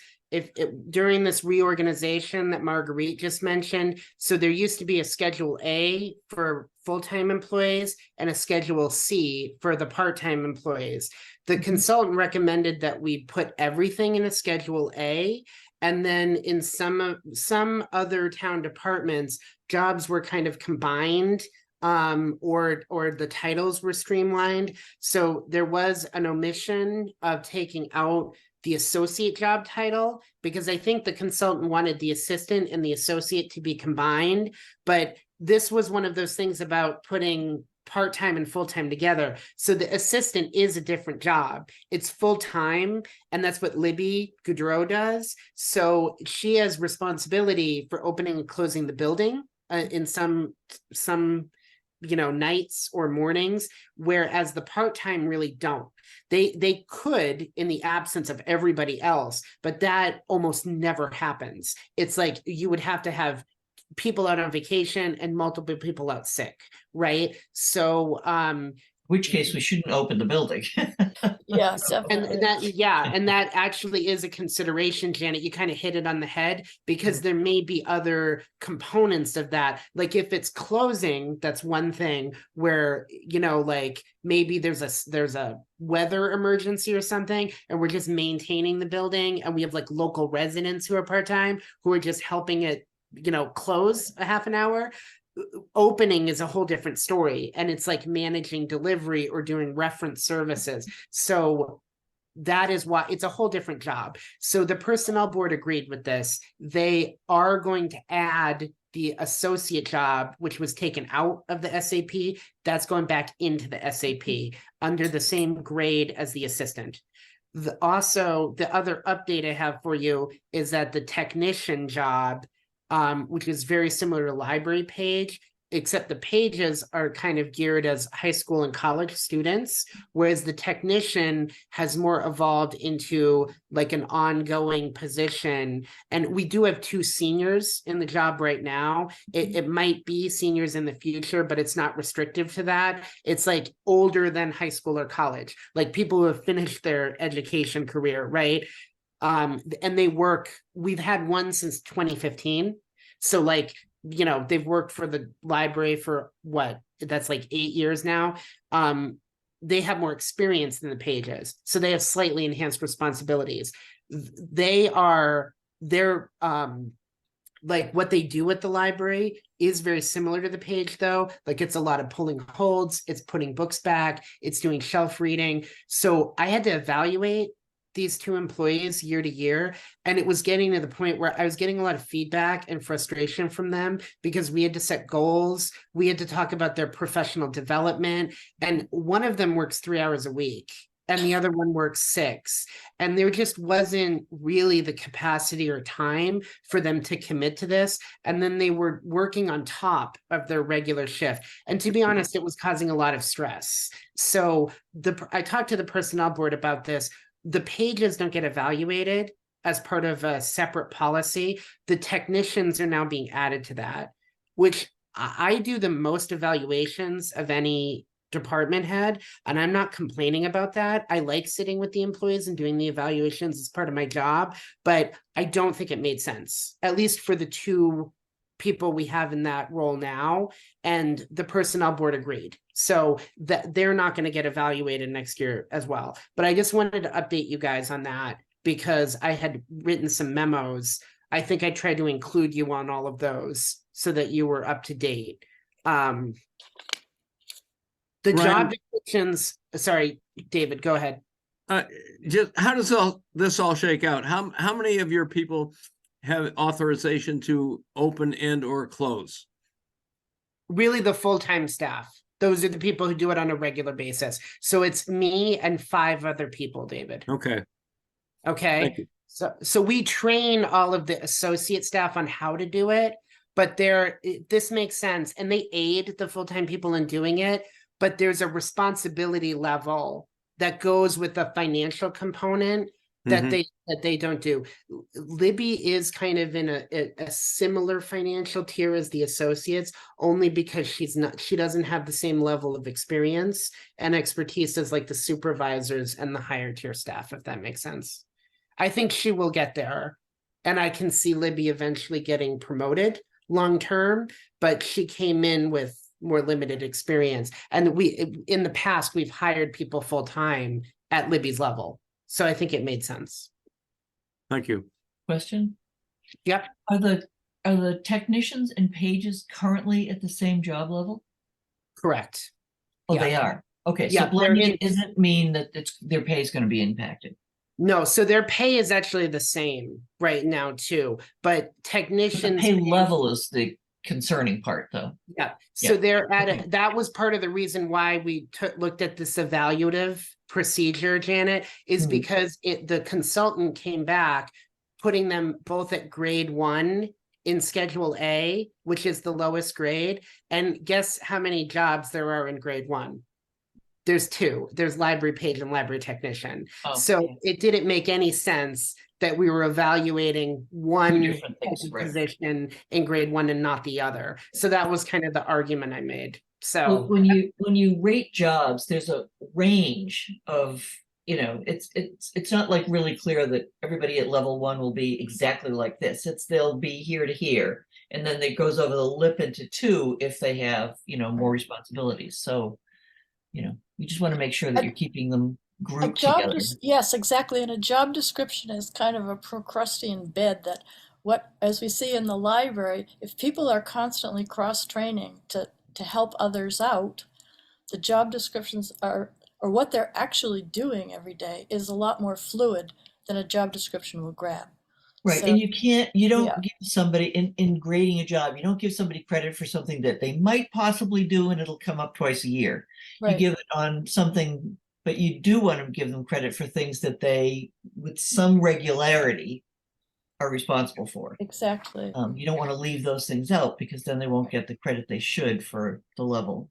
During this reorganization that Marguerite just mentioned, so there used to be a Schedule A for full-time employees and a Schedule C for the part-time employees. The consultant recommended that we put everything in a Schedule A, and then in some other town departments, jobs were kind of combined, or the titles were streamlined. So there was an omission of taking out the associate job title, because I think the consultant wanted the assistant and the associate to be combined. But this was one of those things about putting part-time and full-time together. So the assistant is a different job. It's full-time, and that's what Libby Goudreau does. So she has responsibility for opening and closing the building in some nights or mornings, whereas the part-time really don't. They could in the absence of everybody else, but that almost never happens. It's like you would have to have people out on vacation and multiple people out sick, right? So Which case we shouldn't open the building. Yeah, definitely. and that actually is a consideration, Janet. You kind of hit it on the head, because there may be other components of that. Like if it's closing, that's one thing where, like maybe there's a weather emergency or something, and we're just maintaining the building, and we have like local residents who are part-time who are just helping it, close a half an hour. Opening is a whole different story, and it's like managing delivery or doing reference services. So that is why it's a whole different job. So the personnel board agreed with this. They are going to add the associate job, which was taken out of the SAP. That's going back into the SAP under the same grade as the assistant. Also, the other update I have for you is that the technician job, which is very similar to library page, except the pages are kind of geared as high school and college students, whereas the technician has more evolved into like an ongoing position. And we do have 2 seniors in the job right now. It might be seniors in the future, but it's not restrictive to that. It's like older than high school or college, like people who have finished their education career, right? And they work, we've had one since 2015. So like, you know, they've worked for the library for what, that's like 8 years now. They have more experience than the pages, so they have slightly enhanced responsibilities. They're like what they do at the library is very similar to the page though. Like it's a lot of pulling holds, it's putting books back, it's doing shelf reading. So I had to evaluate these 2 employees year to year, and it was getting to the point where I was getting a lot of feedback and frustration from them because we had to set goals, we had to talk about their professional development, and one of them works 3 hours a week and the other one works 6, and there just wasn't really the capacity or time for them to commit to this. And then they were working on top of their regular shift, and to be honest, it was causing a lot of stress. So I talked to the personnel board about this. The pages don't get evaluated as part of a separate policy. The technicians are now being added to that, which I do the most evaluations of any department head, and I'm not complaining about that. I like sitting with the employees and doing the evaluations as part of my job, but I don't think it made sense, at least for the 2 people we have in that role now, and the personnel board agreed. So that they're not going to get evaluated next year as well. But I just wanted to update you guys on that because I had written some memos. I think I tried to include you on all of those so that you were up to date. The Ryan, job descriptions, sorry, David, go ahead. just how does this all shake out? How many of your people have authorization to open and or close? Really the full-time staff. Those are the people who do it on a regular basis. So it's me and 5 other people, David. Okay. Okay. Thank you. So we train all of the associate staff on how to do it, but this makes sense, and they aid the full-time people in doing it, but there's a responsibility level that goes with the financial component that they don't do. Libby is kind of in a similar financial tier as the associates, only because she doesn't have the same level of experience and expertise as like the supervisors and the higher tier staff, if that makes sense. I think she will get there, and I can see Libby eventually getting promoted long term, but she came in with more limited experience, and in the past we've hired people full-time at Libby's level. So I think it made sense. Thank you. Question? Yep. Are the technicians and pages currently at the same job level? Correct. Oh, Yeah. they are. Okay, Yeah, so blending they're in- doesn't mean that their pay is going to be impacted. No, so their pay is actually the same right now too, but The technicians. pay level is the concerning part, though. Yeah, so Yeah, they're at okay. that was part of the reason why we looked at this evaluative procedure, Janet, is because the consultant came back, putting them both at grade 1 in Schedule A, which is the lowest grade. And guess how many jobs there are in grade 1? There's 2. There's library page and library technician. Oh, So yeah. it didn't make any sense that we were evaluating one different things, right. position in grade 1 and not the other. So that was kind of the argument I made. Well, So when you rate jobs, there's a range of, it's not like really clear that everybody at level 1 will be exactly like this. They'll be here to here, and then it goes over the lip into 2 if they have, more responsibilities. So, you just want to make sure that you're keeping them grouped together. Yes, exactly. And a job description is kind of a Procrustean bed that as we see in the library, if people are constantly cross-training to help others out, the job descriptions are or what they're actually doing every day is a lot more fluid than a job description will grab. Right, So- and you don't yeah. give somebody in grading a job, you don't give somebody credit for something that they might possibly do and it'll come up twice a year. You Right. give it on something, but you do want to give them credit for things that they, with some regularity, are responsible for. Exactly. You don't want to leave those things out because then they won't get the credit they should for the level.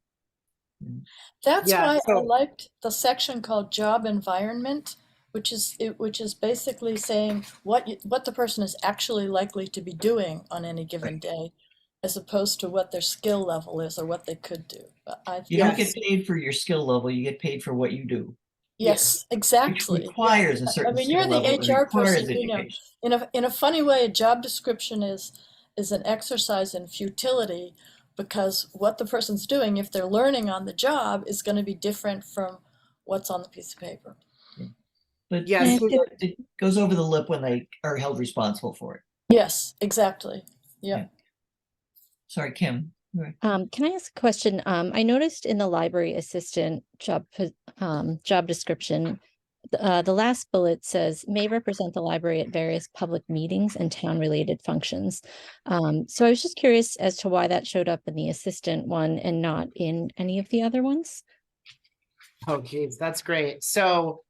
That's Yeah, why I so- liked the section called job environment, which is basically saying what the person is actually likely to be doing on any given day, as opposed to what their skill level is or what they could do. You don't Yes. get paid for your skill level, you get paid for what you do, Yes, which exactly. Yeah. requires a I certain mean, you're skill the level, it HR requires person, you know. education. In a funny way, a job description is an exercise in futility, because what the person's doing, if they're learning on the job, is going to be different from what's on the piece of paper. But Yes. it goes over the lip when they are held responsible for it. Yes, exactly. Yeah. Sorry, Kim. Right. Can I ask a question? I noticed in the library assistant job description, the last bullet says may represent the library at various public meetings and town-related functions. So I was just curious as to why that showed up in the assistant one and not in any of the other ones. Oh, geez, that's great. So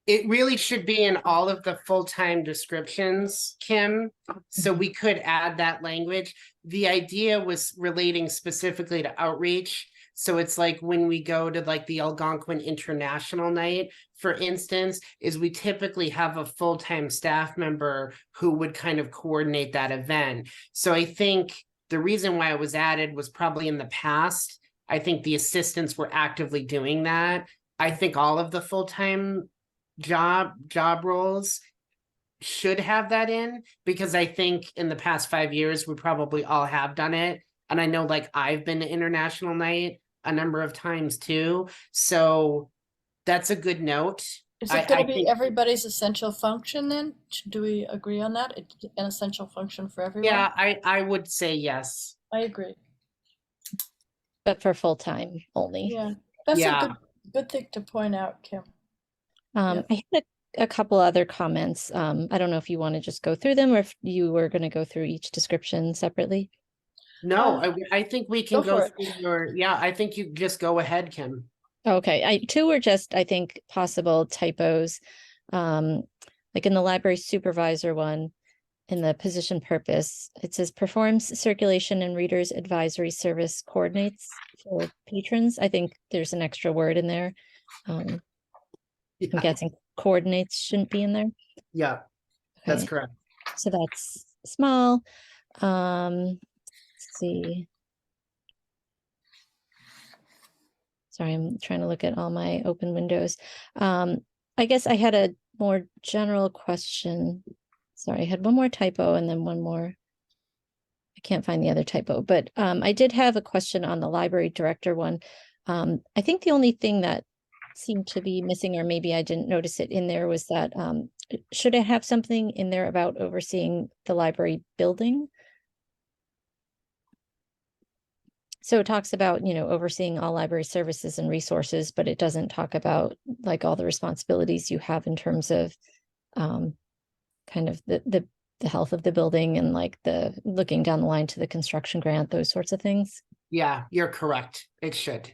it really should be in all of the full-time descriptions, Kim. So we could add that language. The idea was relating specifically to outreach. So it's like when we go to like the Algonquin International Night, for instance, is we typically have a full-time staff member who would kind of coordinate that event. So I think the reason why it was added was probably in the past. I think the assistants were actively doing that. I think all of the full-time job roles should have that in, because I think in the past 5 years, we probably all have done it. And I know like I've been to International Night a number of times too. So that's a good note. Is I- it going I to be think- everybody's essential function then? Do we agree on that? It's an essential function for everyone? Yeah, I would say yes. I agree. But for full-time only. Yeah, that's Yeah. a good thing to point out, Kim. I had a couple other comments. I don't know if you want to just go through them or if you were going to go through each description separately. No, I think we can go go for through your, yeah, I think you just go ahead, Kim. Okay, two were just, I think, possible typos. Like in the library supervisor one, in the position purpose, it says performs circulation and readers advisory service coordinates for patrons. I think there's an extra word in there. I'm Yeah, guessing coordinates shouldn't be in there. yeah, that's Okay, correct. so that's small. Let's see. Sorry, I'm trying to look at all my open windows. I guess I had a more general question. Sorry, I had one more typo and then one more. I can't find the other typo, but I did have a question on the library director one. I think the only thing that seemed to be missing, or maybe I didn't notice it in there, was that should it have something in there about overseeing the library building? So it talks about, overseeing all library services and resources, but it doesn't talk about like all the responsibilities you have in terms of kind of the health of the building and like the looking down the line to the construction grant, those sorts of things. Yeah, you're correct. It should.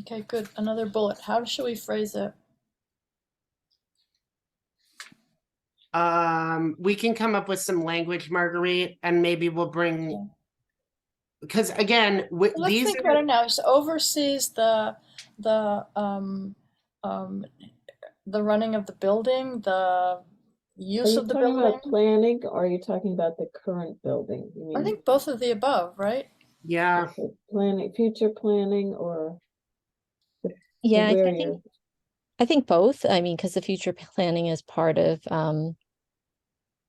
Okay, good. Another bullet. How should we phrase it? We can come up with some language, Marguerite, and maybe we'll bring, because again, Let's these think are, about it now. So oversees the running of the building, the Are use you of the talking building. about planning or are you talking about the current building? You I mean think both of the above, right? yeah, okay, planning, future planning or Yeah, where I you're, think both. I mean, because the future planning is part of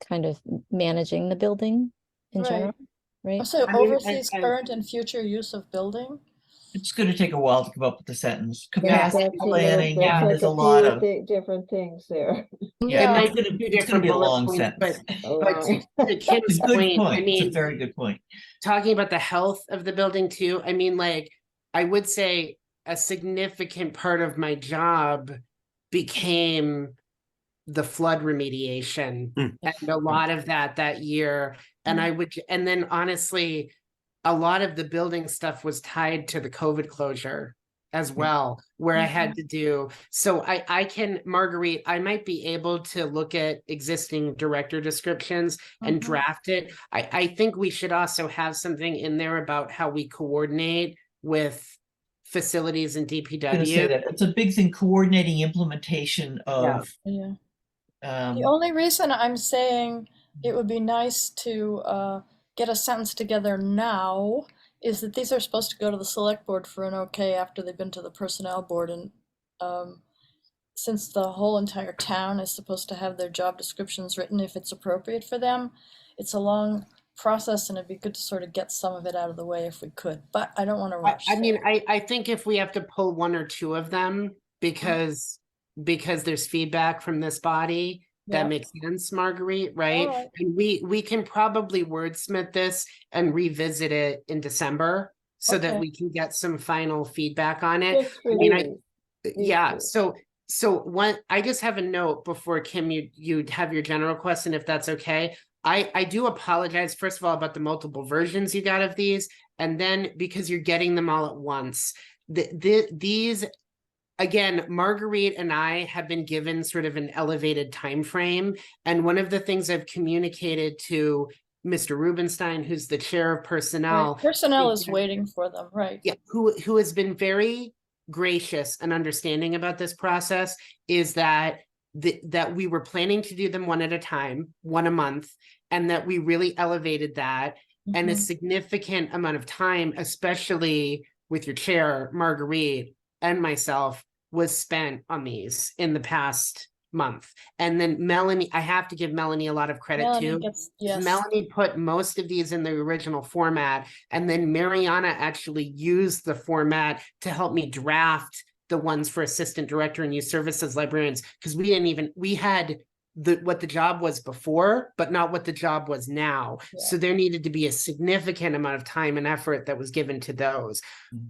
kind of managing the building in Right. general, right? So I mean, oversees and- current and future use of building. It's gonna take a while to come up with the sentence. that's Capacity a little, planning, that's like there's a a lot few of, different things there. yeah, might it's be gonna, two it's gonna different be a bullet long points, sentence. but to Kim's It's a good point, I point, it's a mean, very good point. talking about the health of the building too, I mean, like, I would say a significant part of my job became the flood remediation Mm. and a lot of that year. And I would, and then honestly, a lot of the building stuff was tied to the COVID closure as well, where I had to do. So I can, Marguerite, I might be able to look at existing director descriptions and draft it. I think we should also have something in there about how we coordinate with facilities and I'm gonna say DPW. that it's a big thing, coordinating implementation of, Yeah. The um, only reason I'm saying it would be nice to get a sentence together now is that these are supposed to go to the select board for an okay after they've been to the personnel board. And since the whole entire town is supposed to have their job descriptions written if it's appropriate for them, it's a long process and it'd be good to sort of get some of it out of the way if we could, but I don't want to rush. I mean, so- I think if we have to pull one or two of them because there's feedback from this body, that Yeah. makes sense, Marguerite, right? Alright. And we can probably wordsmith this and revisit it in December so that Okay. we can get some final feedback on it. Just for I mean, these yeah, two. so one, I just have a note before Kim, you have your general question, if that's okay. I do apologize, first of all, about the multiple versions you got of these, and then because you're getting them all at once. These, again, Marguerite and I have been given sort of an elevated time frame, and one of the things I've communicated to Mr. Rubenstein, who's the chair of personnel. Right. Personnel is is that- waiting for them, right? Yeah, who has been very gracious and understanding about this process, is that that we were planning to do them one at a time, one a month, and that we really elevated that. And a Mhm. significant amount of time, especially with your chair, Marguerite, and myself, was spent on these in the past month. And then Melanie, I have to give Melanie a lot of credit Melanie too. gets, yes. Melanie put most of these in the original format, and then Mariana actually used the format to help me draft the ones for assistant director and youth services librarians, because we had what the job was before, but not what the job was now. Yeah. So there needed to be a significant amount of time and effort that was given to those.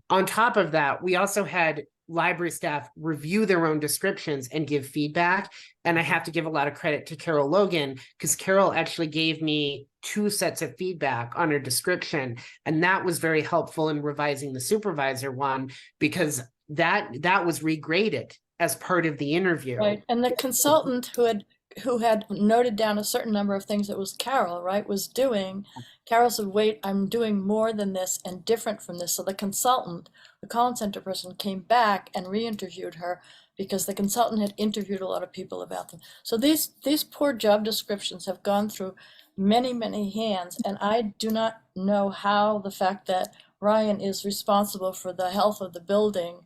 On top of that, we also had library staff review their own descriptions and give feedback. And I have to give a lot of credit to Carol Logan, because Carol actually gave me 2 sets of feedback on her description. And that was very helpful in revising the supervisor one, because that was regraded as part of the interview. Right, and the consultant who had noted down a certain number of things that was Carol, right, was doing. Carol said, wait, I'm doing more than this and different from this. So the consultant, the Collins Center person, came back and re-interviewed her because the consultant had interviewed a lot of people about them. So these poor job descriptions have gone through many, many hands, and I do not know how the fact that Ryan is responsible for the health of the building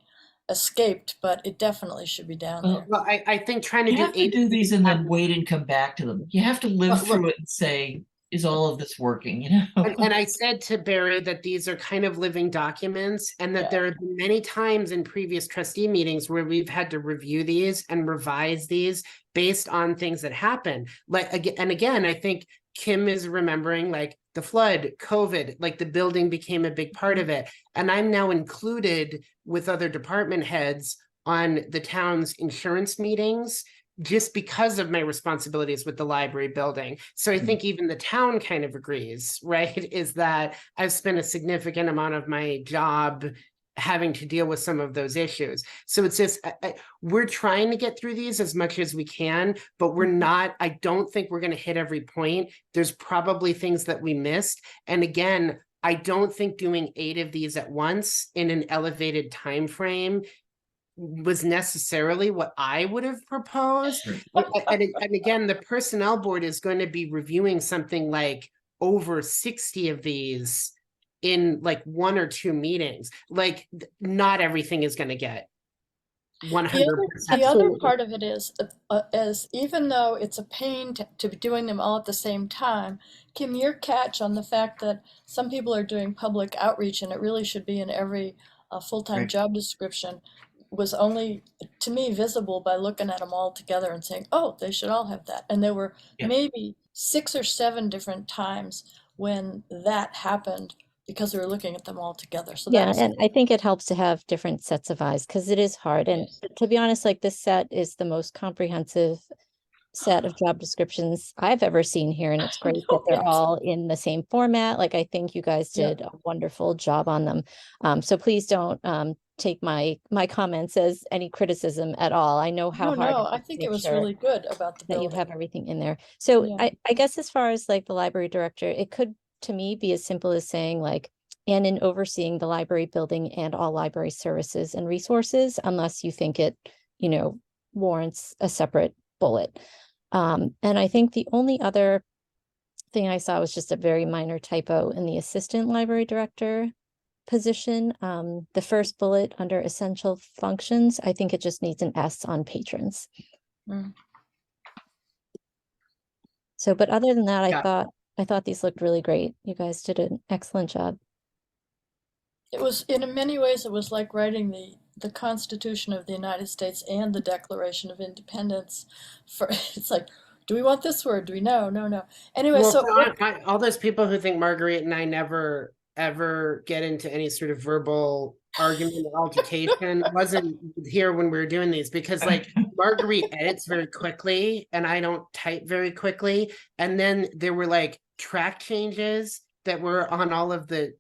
escaped, but it definitely should be down Well, there. Well, I think trying to you do have to 8 do of these these and then wait and come back to them. You have to live Well, look- through it and say, is all of this working, you know? And I said to Barry that these are kind of living documents, and that Yeah. there have been many times in previous trustee meetings where we've had to review these and revise these based on things that happen. Like, again, I think Kim is remembering, like, the flood, COVID, like the building became a big part of it. And I'm now included with other department heads on the town's insurance meetings, just because of my responsibilities with the library building. So I think even the town kind of agrees, right? Is that I've spent a significant amount of my job having to deal with some of those issues. So it's just, we're trying to get through these as much as we can, but we're not, I don't think we're going to hit every point. There's probably things that we missed. And again, I don't think doing 8 of these at once in an elevated time frame was necessarily what I would have proposed. And again, the personnel board is going to be reviewing something like over 60 of these in like 1 or 2 meetings. Like, not everything is going to get 100%. The other Absolutely. part of it is even though it's a pain to be doing them all at the same time, Kim, your catch on the fact that some people are doing public outreach and it really should be in every full-time Right. job description was only, to me, visible by looking at them all together and saying, oh, they should all have that. And there were Yeah. maybe 6 or 7 different times when that happened because we were looking at them all together. So that Yeah, was and I think it helps to have different sets of eyes because it is hard. And Yes. to be honest, like this set is the most comprehensive set of job descriptions I've ever seen here. And it's great that they're all in the same format. Like I think you guys Yeah. did a wonderful job on them. So please don't take my comments as any criticism at all. I know how No, hard no, it I is to think make it was sure really good about the that you building. have everything in there. So Yeah. I guess as far as like the library director, it could to me be as simple as saying like, and in overseeing the library building and all library services and resources, unless you think it, you know, warrants a separate bullet. And I think the only other thing I saw was just a very minor typo in the assistant library director position. The first bullet under essential functions, I think it just needs an S on patrons. Mm. So, but other than that, Yeah. I thought these looked really great. You guys did an excellent job. It was, in many ways, it was like writing the Constitution of the United States and the Declaration of Independence. For it's like, do we want this word? Do we know? No, no. Anyway, Well, so all those people who think Marguerite and I never ever get into any sort of verbal argument or altercation wasn't here when we were doing these because like Marguerite edits very quickly and I don't type very quickly. And then there were like track changes that were on all of the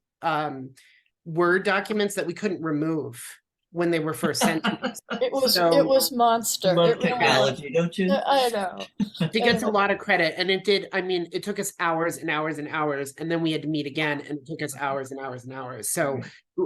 Word documents that we couldn't remove when they were first sent to us. it So was monster. Love It really was. technology, don't you? I know. she gets a Anyway. lot of credit, and it did. I mean, it took us hours and hours and hours, and then we had to meet again, and it took us hours and hours and hours. So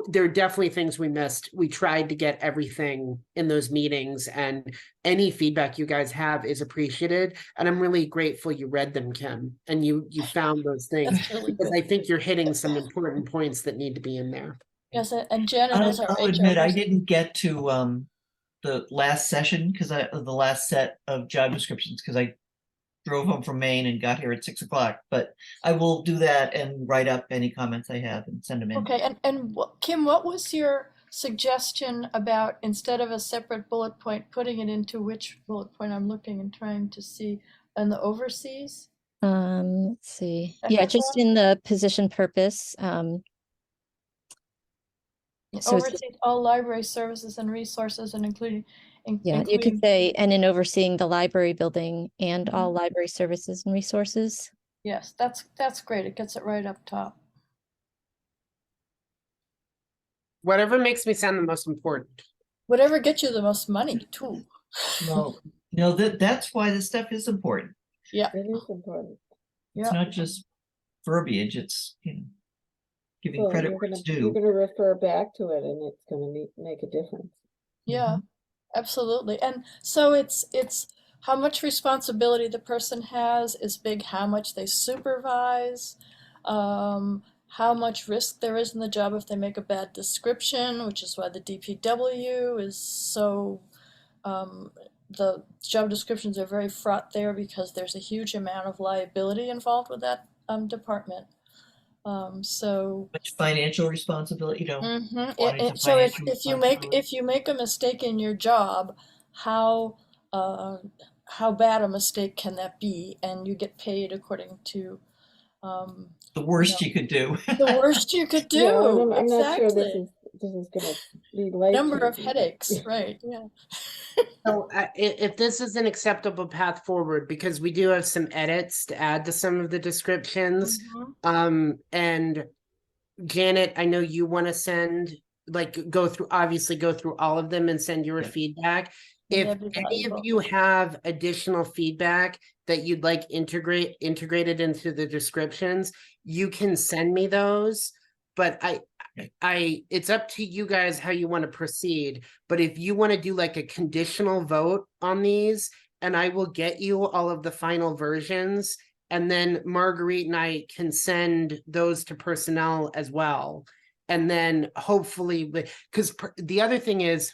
there are definitely things we missed. We tried to get everything in those meetings, and any feedback you guys have is appreciated. And I'm really grateful you read them, Kim, and you found those things That's really because good. I think you're hitting some important points that need to be in there. Yes, and Janet is our I'll HR admit, I person. didn't get to the last session because the last set of job descriptions because I drove home from Maine and got here at 6 o'clock. But I will do that and write up any comments I have and send them in. Okay, and Kim, what was your suggestion about instead of a separate bullet point, putting it into which bullet point I'm looking and trying to see, and the overseas? Let's see. Second Yeah, just one? in the position purpose. So it's, Oversees all library services and resources and including, yeah, you could including, say, and in overseeing the library building and Mhm. all library services and resources. yes, that's great. It gets it right up top. Whatever makes me sound the most important. Whatever gets you the most money, too. Well, that's why this stuff is important. Yeah, It is important. It's yeah. not just verbiage, it's giving Well, credit you're where it's gonna due. refer back to it and it's gonna make a difference. Yeah, absolutely. And so it's how much responsibility the person has is big, how much they supervise, how much risk there is in the job if they make a bad description, which is why the DPW is so, the job descriptions are very fraught there because there's a huge amount of liability involved with that department. So Much financial responsibility, wanting some so financial if responsibility. you make a mistake in your job, how bad a mistake can that be? And you get paid according to The worst you could do. the worst you could do. Yeah, and I'm not sure Exactly. this is gonna be life Number of changing. headaches, right? Yeah. So if this is an acceptable path forward, because we do have some edits to add to some of the descriptions, Mhm. and Janet, I know you want to send, like, obviously go through all of them and send your Yeah. feedback. Yeah, If that'd be any of valuable. you have additional feedback that you'd like integrated into the descriptions, you can send me those. But it's up to you guys how you want to proceed. But if you want to do like a conditional vote on these, and I will get you all of the final versions, and then Marguerite and I can send those to personnel as well. And then hopefully, because the other thing is,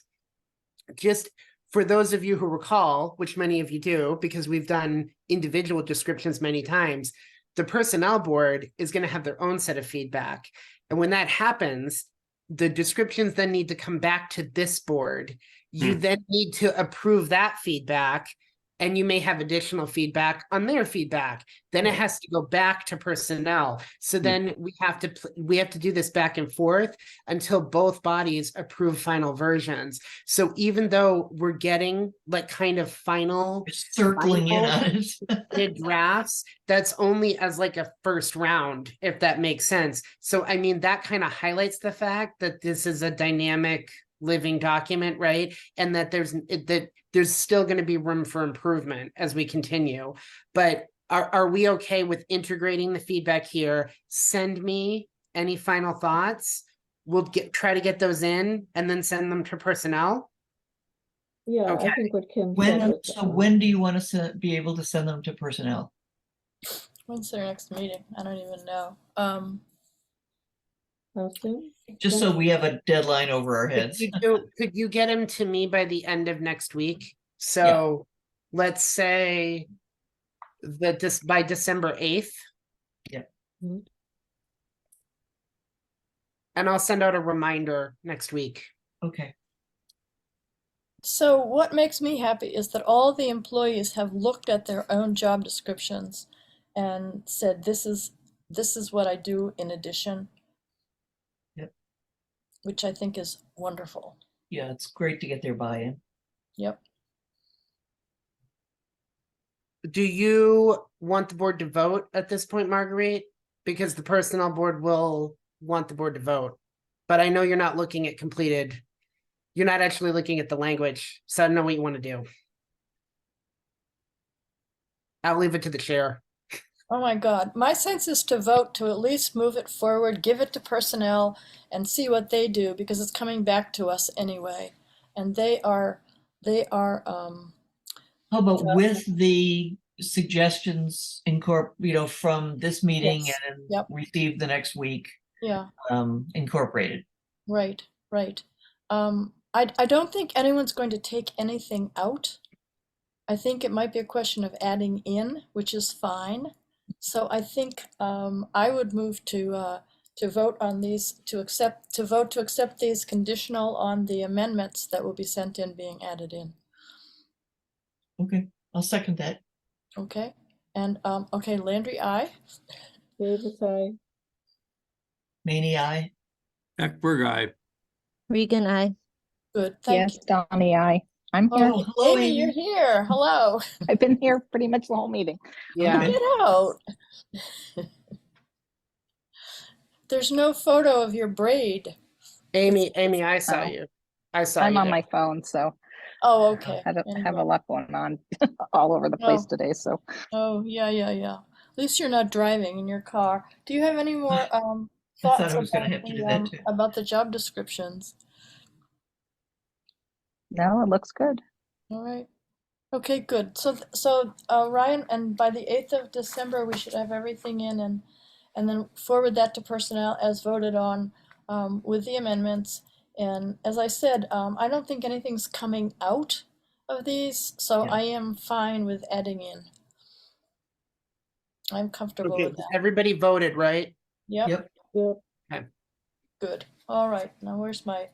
just for those of you who recall, which many of you do, because we've done individual descriptions many times, the personnel board is going to have their own set of feedback. And when that happens, the descriptions then need to come back to this board. You then need to approve that feedback. and you may have additional feedback on their feedback. Then it Right. has to go back to personnel. So Yeah. then we have to do this back and forth until both bodies approve final versions. So even though we're getting like kind of final Just circling in on it. did drafts, that's only as like a first round, if that makes sense. So I mean, that kind of highlights the fact that this is a dynamic living document, right? And that there's still going to be room for improvement as we continue. But are we okay with integrating the feedback here? Send me any final thoughts. We'll try to get those in and then send them to personnel. Yeah, Okay. I think what Kim said When, was. so when do you want to be able to send them to personnel? When's their next meeting? I don't even know. How soon? Just so we have a deadline over our Could heads. could you get him to me by the end of next week? So let's say that this by December 8th. Yeah. Mhm. And I'll send out a reminder next week. Okay. So what makes me happy is that all the employees have looked at their own job descriptions and said, this is what I do in addition. Yep. Which I think is wonderful. Yeah, it's great to get their buy-in. Yep. Do you want the board to vote at this point, Marguerite? Because the personnel board will want the board to vote. But I know you're not looking at completed. You're not actually looking at the language. So I don't know what you want to do. I'll leave it to the chair. Oh my God. My sense is to vote to at least move it forward, give it to personnel and see what they do because it's coming back to us anyway. And they are How about with the suggestions from this meeting Yes. and Yep. received the next week, yeah, incorporated? right. I don't think anyone's going to take anything out. I think it might be a question of adding in, which is fine. So I think I would move to vote on these, to accept these conditional on the amendments that will be sent in being added in. Okay, I'll second that. Okay, and okay, Landry, aye. Davis, I. Mani, aye. Ekberg, aye. Regan, I. Good, thank Yes, you. Donnie, I'm here. Oh, hello, Amy, you're Amy. here. Hello. I've been here pretty much the whole meeting. Yeah. Okay. Get out. There's no photo of your braid. Amy, I saw Oh. you. I saw I'm you on there. my phone, so Oh, okay. I don't have Anyway. a lot going on all over the place Oh. today. So Oh, yeah. At least you're not driving in your car. Do you have any more I thoughts thought I was gonna have to do that too. about the job descriptions? no, it looks good. All right. Okay, good. So Ryan, and by the 8th of December, we should have everything in and then forward that to personnel as voted on with the amendments. And as I said, I don't think anything's coming out of these, so Yeah. I am fine with adding in. I'm comfortable Okay, with that. everybody voted, right? Yep. Yep. Yep. Good. All right. Now where's my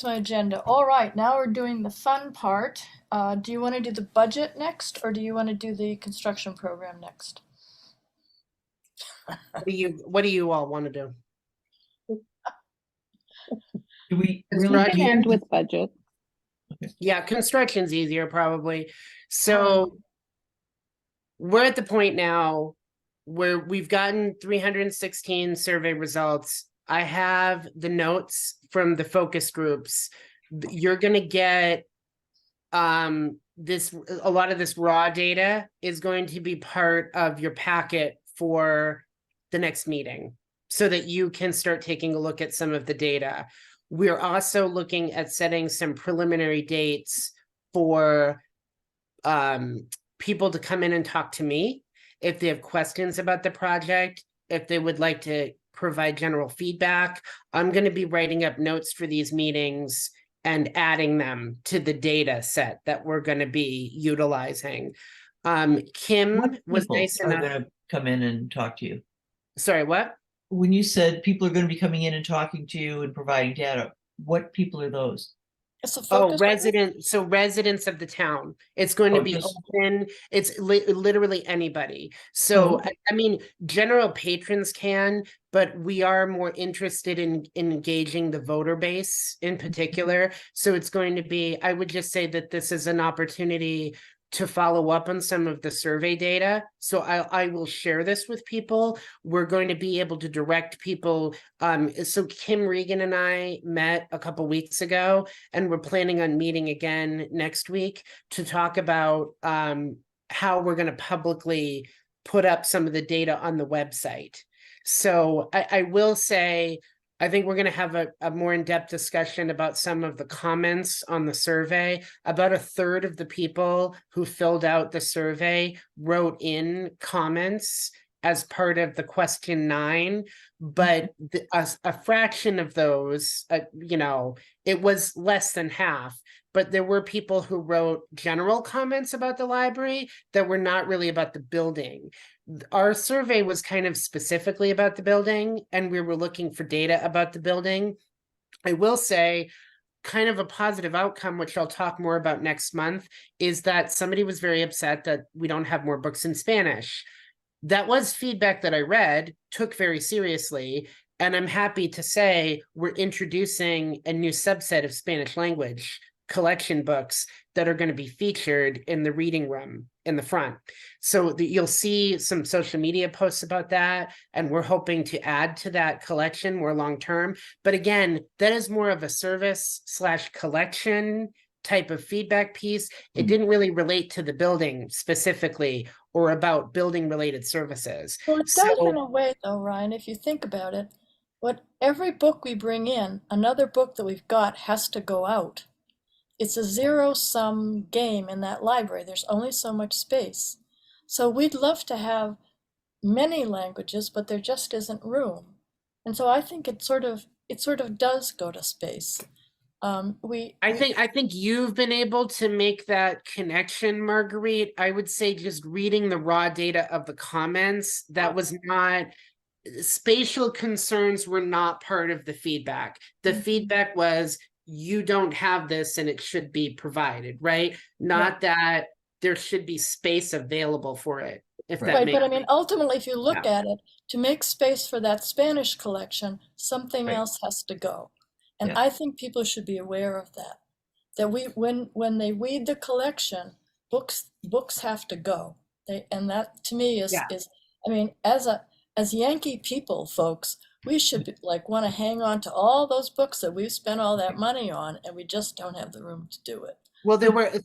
agenda? All right. Now we're doing the fun part. Do you want to do the budget next, or do you want to do the construction program next? What do you all want to do? Do we It's really? We Right can here. end with budget. Yeah, construction's easier probably. So we're at the point now where we've gotten 316 survey results. I have the notes from the focus groups. You're gonna get a lot of this raw data is going to be part of your packet for the next meeting so that you can start taking a look at some of the data. We're also looking at setting some preliminary dates for people to come in and talk to me if they have questions about the project, if they would like to provide general feedback. I'm going to be writing up notes for these meetings and adding them to the data set that we're going to be utilizing. Kim What was people nice are enough. gonna come in and talk to you? Sorry, what? When you said people are gonna be coming in and talking to you and providing data, what people are those? It's a Oh, focus group? so residents of the town. It's going to Oh, be just- open. It's literally anybody. Oh, So, okay. I mean, general patrons can, but we are more interested in engaging the voter base in particular. So it's going to be, I would just say that this is an opportunity to follow up on some of the survey data. So I will share this with people. We're going to be able to direct people. So Kim Regan and I met a couple weeks ago, and we're planning on meeting again next week to talk about how we're going to publicly put up some of the data on the website. So I will say, I think we're going to have a more in-depth discussion about some of the comments on the survey. About a third of the people who filled out the survey wrote in comments as part of the question 9, but a fraction of those, it was less than half. But there were people who wrote general comments about the library that were not really about the building. Our survey was kind of specifically about the building, and we were looking for data about the building. I will say, kind of a positive outcome, which I'll talk more about next month, is that somebody was very upset that we don't have more books in Spanish. That was feedback that I read, took very seriously, and I'm happy to say we're introducing a new subset of Spanish language collection books that are going to be featured in the reading room in the front. So you'll see some social media posts about that, and we're hoping to add to that collection more long term. But again, that is more of a service/collection type of feedback piece. It didn't really relate to the building specifically or about building related services. Well, it does in So a way though, Ryan, if you think about it. What every book we bring in, another book that we've got has to go out. It's a zero-sum game in that library. There's only so much space. So we'd love to have many languages, but there just isn't room. And so I think it sort of does go to space. I think you've been able to make that connection, Marguerite. I would say just reading the raw data of the comments, that was not, spatial concerns were not part of the feedback. The feedback was, you don't have this and it should be provided, right? Not that there should be space available for it, if that Right, makes but I mean, ultimately, if you look Yeah. at it, to make space for that Spanish collection, something Right. else has to go. And Yeah. I think people should be aware of that. That when they read the collection, books have to go. And that to me is Yeah. I mean, as Yankee people, folks, we should be, like want to hang on to all those books that we've spent all that money on, and we just don't have the room to do it. Well,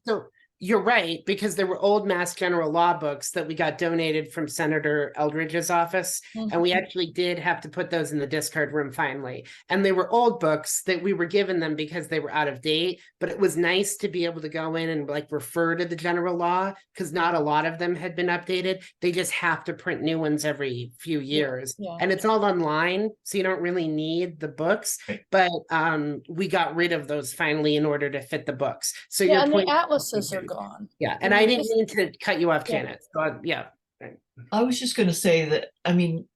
so you're right, because there were old Mass General Law books that we got donated from Senator Eldridge's office, and we actually did have to put those in the discard room finally. And they were old books that we were given them because they were out of date, but it was nice to be able to go in and like refer to the general law, because not a lot of them had been updated. They just have to print new ones every few years. Yeah. And it's all online, so you don't really need the books. Right. But we got rid of those finally in order to fit the books. So Yeah, your and point, the atlases are gone. yeah, and You I know, didn't this- mean to cut you off, Yeah. Janet. So yeah. I was just going to say that, I mean,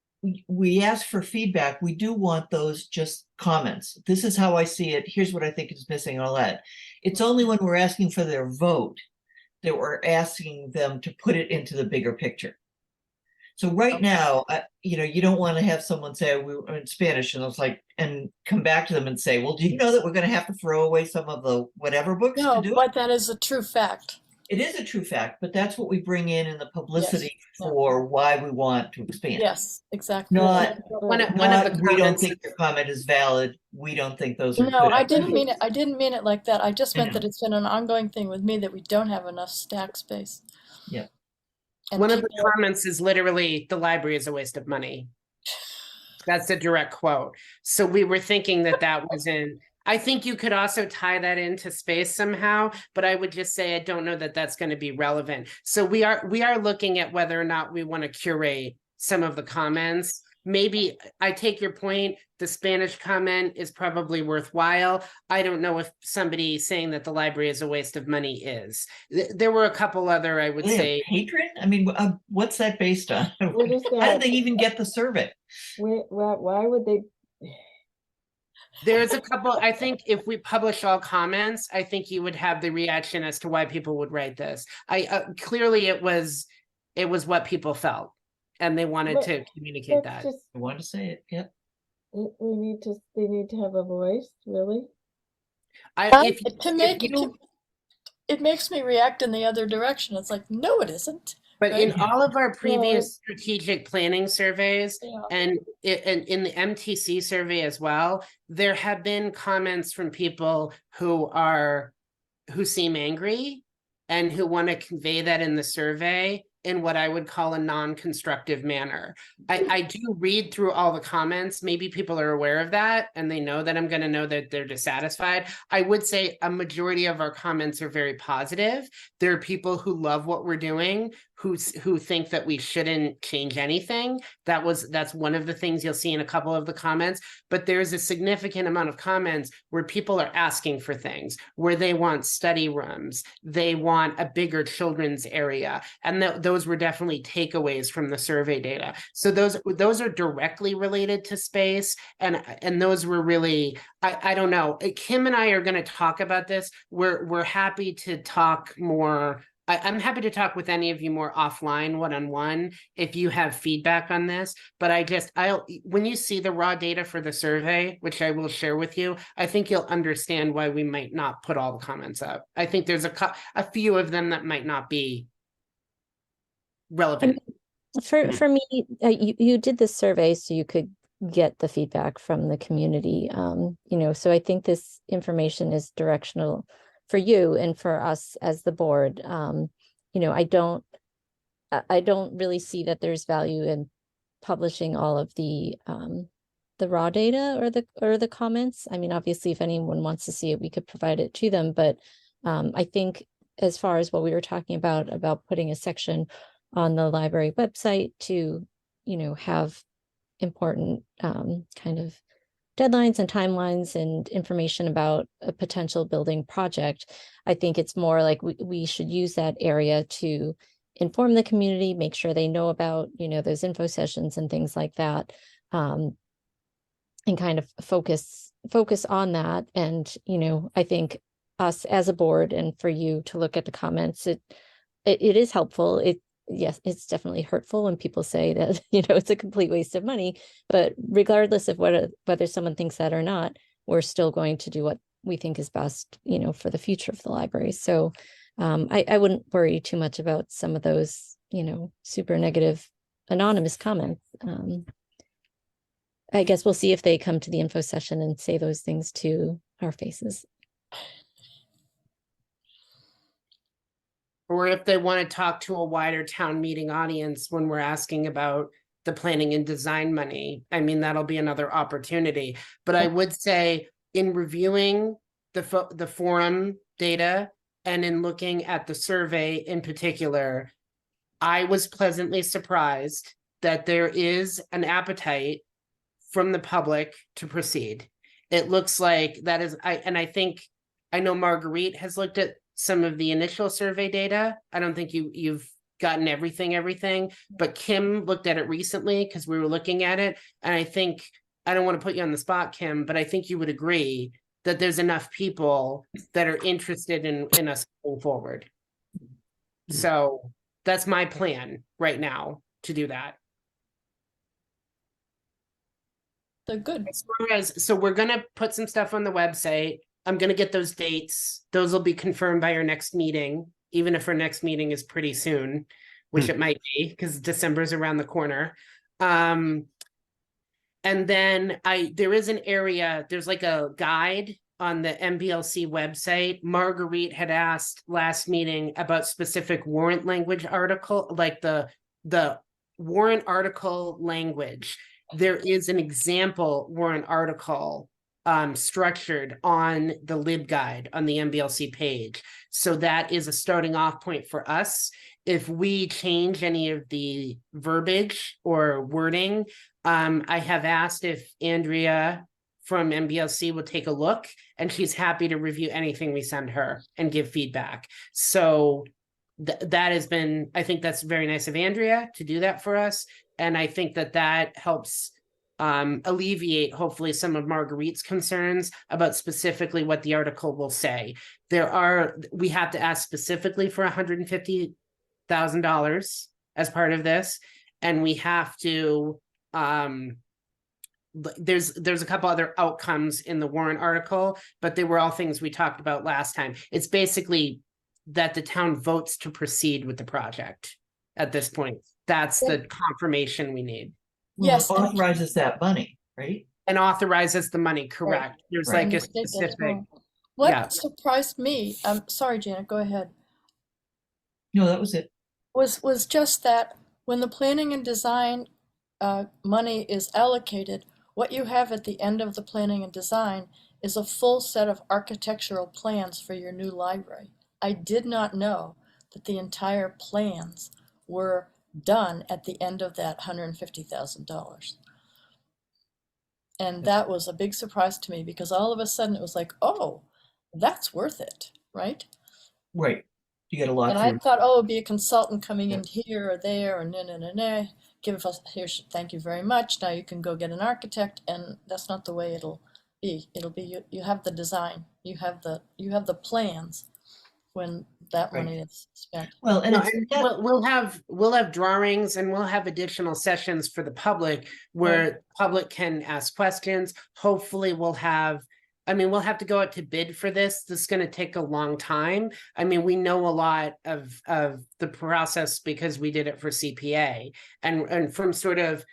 we ask for feedback. We do want those just comments. This is how I see it. Here's what I think is missing and all that. It's only when we're asking for their vote that we're asking them to put it into the bigger picture. So right now, you don't want to have someone say we were in Spanish and it's like, and come back to them and say, well, do you know that we're going to have to throw away some of the whatever books No, to do it? but that is a true fact. It is a true fact, but that's what we bring in the publicity Yeah. for why we want to expand. Yes, exactly. Not, One of not, the we don't comments, think your comment is valid. We don't think those are No, good. I didn't mean it. I didn't mean it like that. I just I meant know. that it's been an ongoing thing with me that we don't have enough stack space. Yeah. And one of the people- comments is literally, the library is a waste of money. That's a direct quote. So we were thinking that wasn't, I think you could also tie that into space somehow, but I would just say, I don't know that that's going to be relevant. So we are looking at whether or not we want to curate some of the comments. Maybe I take your point. The Spanish comment is probably worthwhile. I don't know if somebody saying that the library is a waste of money is. There were a couple other, I would Really, say. a patron? I mean, what's that based on? What is How did that? they even get the survey? Why would they? There's a couple, I think if we publish all comments, I think you would have the reaction as to why people would write this. Clearly it was what people felt and they wanted But to communicate That's that. just, I wanted to say it, yep. they need to have a voice, really? If To make you, it makes me react in the other direction. It's like, no, it isn't. but in Right? all of our Well, previous strategic planning surveys Yeah. and in the MTC survey as well, there have been comments from people who seem angry and who want to convey that in the survey in what I would call a non-constructive manner. I do read through all the comments. Maybe people are aware of that and they know that I'm going to know that they're dissatisfied. I would say a majority of our comments are very positive. There are people who love what we're doing, who think that we shouldn't change anything. That's one of the things you'll see in a couple of the comments, but there's a significant amount of comments where people are asking for things, where they want study rooms, they want a bigger children's area, and those were definitely takeaways from the survey data. So those are directly related to space, and those were really, I don't know. Kim and I are going to talk about this. We're happy to talk more. I'm happy to talk with any of you more offline, one-on-one, if you have feedback on this. But when you see the raw data for the survey, which I will share with you, I think you'll understand why we might not put all the comments up. I think there's a few of them that might not be relevant. For me, you did this survey so you could get the feedback from the community. So I think this information is directional for you and for us as the board. I don't really see that there's value in publishing all of the raw data or the comments. I mean, obviously, if anyone wants to see it, we could provide it to them. But I think as far as what we were talking about putting a section on the library website to, have important kind of deadlines and timelines and information about a potential building project. I think it's more like we should use that area to inform the community, make sure they know about, those info sessions and things like that, and kind of focus on that. And, I think us as a board and for you to look at the comments, it is helpful. Yes, it's definitely hurtful when people say that, it's a complete waste of money, but regardless of whether someone thinks that or not, we're still going to do what we think is best, for the future of the library. So I wouldn't worry too much about some of those, super negative anonymous comments. I guess we'll see if they come to the info session and say those things to our faces. Or if they want to talk to a wider town meeting audience when we're asking about the planning and design money, I mean, that'll be another opportunity. But I would say in reviewing the forum data and in looking at the survey in particular, I was pleasantly surprised that there is an appetite from the public to proceed. It looks like that is, I know Marguerite has looked at some of the initial survey data. I don't think you've gotten everything, but Kim looked at it recently because we were looking at it. And I don't want to put you on the spot, Kim, but I think you would agree that there's enough people that are interested in us moving forward. So that's my plan right now to do that. So good. As far as, so we're gonna put some stuff on the website. I'm gonna get those dates. Those will be confirmed by our next meeting, even if our next meeting is pretty soon, which it might be because December's around the corner. And then there is an area, there's like a guide on the MBLC website. Marguerite had asked last meeting about specific warrant language article, like the warrant article language. There is an example warrant article structured on the LibGuide on the MBLC page. So that is a starting off point for us. If we change any of the verbiage or wording, I have asked if Andrea from MBLC will take a look, and she's happy to review anything we send her and give feedback. So that has been, I think that's very nice of Andrea to do that for us. And I think that helps alleviate hopefully some of Marguerite's concerns about specifically what the article will say. We have to ask specifically for $150,000 as part of this, and we have to there's a couple other outcomes in the warrant article, but they were all things we talked about last time. It's basically that the town votes to proceed with the project at this point. That's the confirmation we need. Well, Yes, it and- authorizes that money, right? And authorizes the money, correct? There's Right. like and a the state does specific, well. What yeah. surprised me, I'm sorry, Janet, go ahead, No, that was it. was just that when the planning and design money is allocated, what you have at the end of the planning and design is a full set of architectural plans for your new library. I did not know that the entire plans were done at the end of that $150,000. And that was a big surprise to me because all of a sudden it was like, oh, that's worth it, right? Right. You get a lot And for I your, thought, oh, it'd be a consultant coming Yeah. in here or there or nah. Give us, here's, thank you very much. Now you can go get an architect, and that's not the way it'll be. It'll be you have the design, you have the plans when that Right. money is spent. well, and No, it's and that, we'll have drawings and we'll have additional sessions for the public where public can ask questions. Hopefully we'll have to go out to bid for this. This is going to take a long time. I mean, we know a lot of the process because we did it for CPA, and from sort of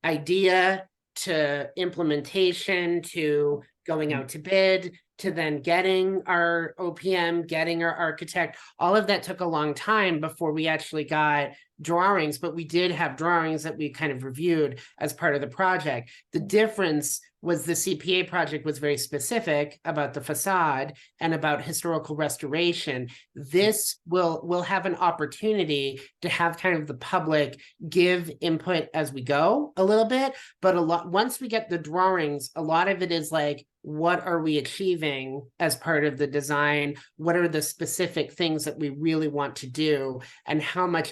idea to implementation to going out to bid to then getting our OPM, getting our architect, all of that took a long time before we actually got drawings, but we did have drawings that we kind of reviewed as part of the project. The difference was the CPA project was very specific about the facade and about historical restoration. This will have an opportunity to have kind of the public give input as we go a little bit, but once we get the drawings, a lot of it is like, what are we achieving as part of the design? What are the specific things that we really want to do? And how much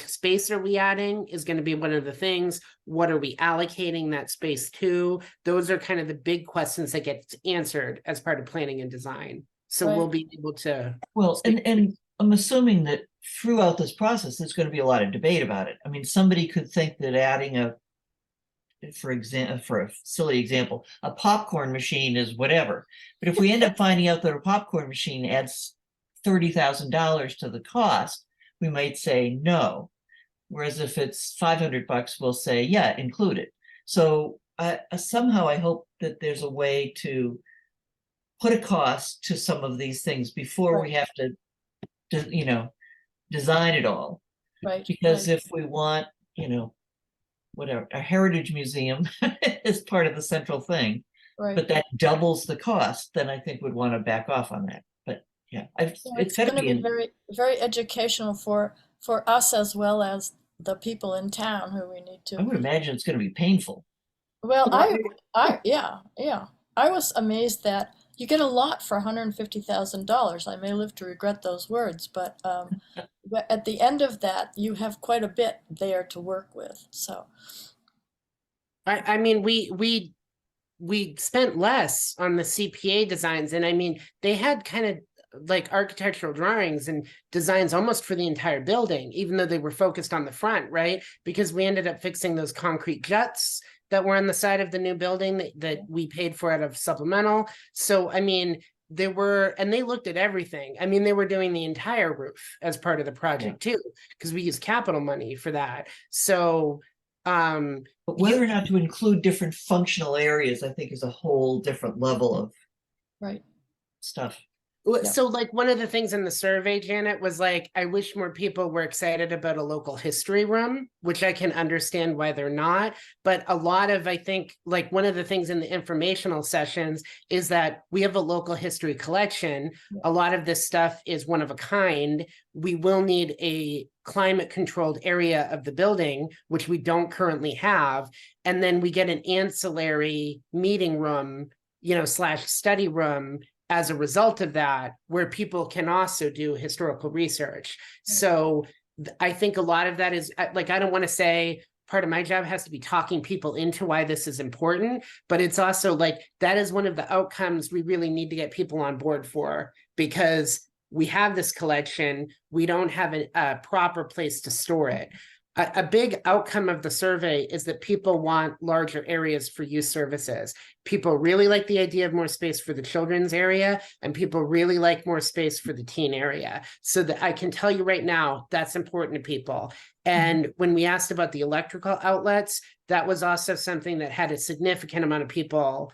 space are we adding is going to be one of the things. What are we allocating that space to? Those are kind of the big questions that get answered as part of planning and design. So Right. we'll be able to. well, and I'm assuming that throughout this process, there's going to be a lot of debate about it. I mean, somebody could think that adding for a silly example, a popcorn machine is whatever. But if we end up finding out that a popcorn machine adds $30,000 to the cost, we might say no. Whereas if it's $500, we'll say, yeah, include it. So somehow I hope that there's a way to put a cost to some of these things before we have to, design it all. Right. Because right. if we want, whatever, a heritage museum is part of the central thing, Right. but that doubles the cost, then I think we'd want to back off on that. But yeah, So it's it's gotta going to be be in, very, very educational for us as well as the people in town who we need I to. would imagine it's gonna be painful. Well, yeah. I was amazed that you get a lot for $150,000. I may live to regret those words, but at the end of that, you have quite a bit there to work with. So I mean, we spent less on the CPA designs, and I mean, they had kind of like architectural drawings and designs almost for the entire building, even though they were focused on the front, right? Because we ended up fixing those concrete juts that were on the side of the new building that we paid for out of supplemental. So, I mean, they looked at everything. I mean, they were doing the entire roof as part of the project too, because we used capital money for that. So, But whether or not to include different functional areas, I think is a whole different level of right. stuff. Yeah. So like one of the things in the survey, Janet, was like, I wish more people were excited about a local history room, which I can understand why they're not. But a lot of, I think, like one of the things in the informational sessions is that we have a local history collection. Yeah. A lot of this stuff is one of a kind. We will need a climate controlled area of the building, which we don't currently have. And then we get an ancillary meeting room, / study room as a result of that, where people can also do historical research. So I think a lot of that is like, I don't want to say part of my job has to be talking people into why this is important, but it's also like, that is one of the outcomes we really need to get people on board for, because we have this collection, we don't have a proper place to store it. A big outcome of the survey is that people want larger areas for youth services. People really like the idea of more space for the children's area, and people really like more space for the teen area. So that I can tell you right now, that's important to people. And when we asked about the electrical outlets, that was also something that had a significant amount of people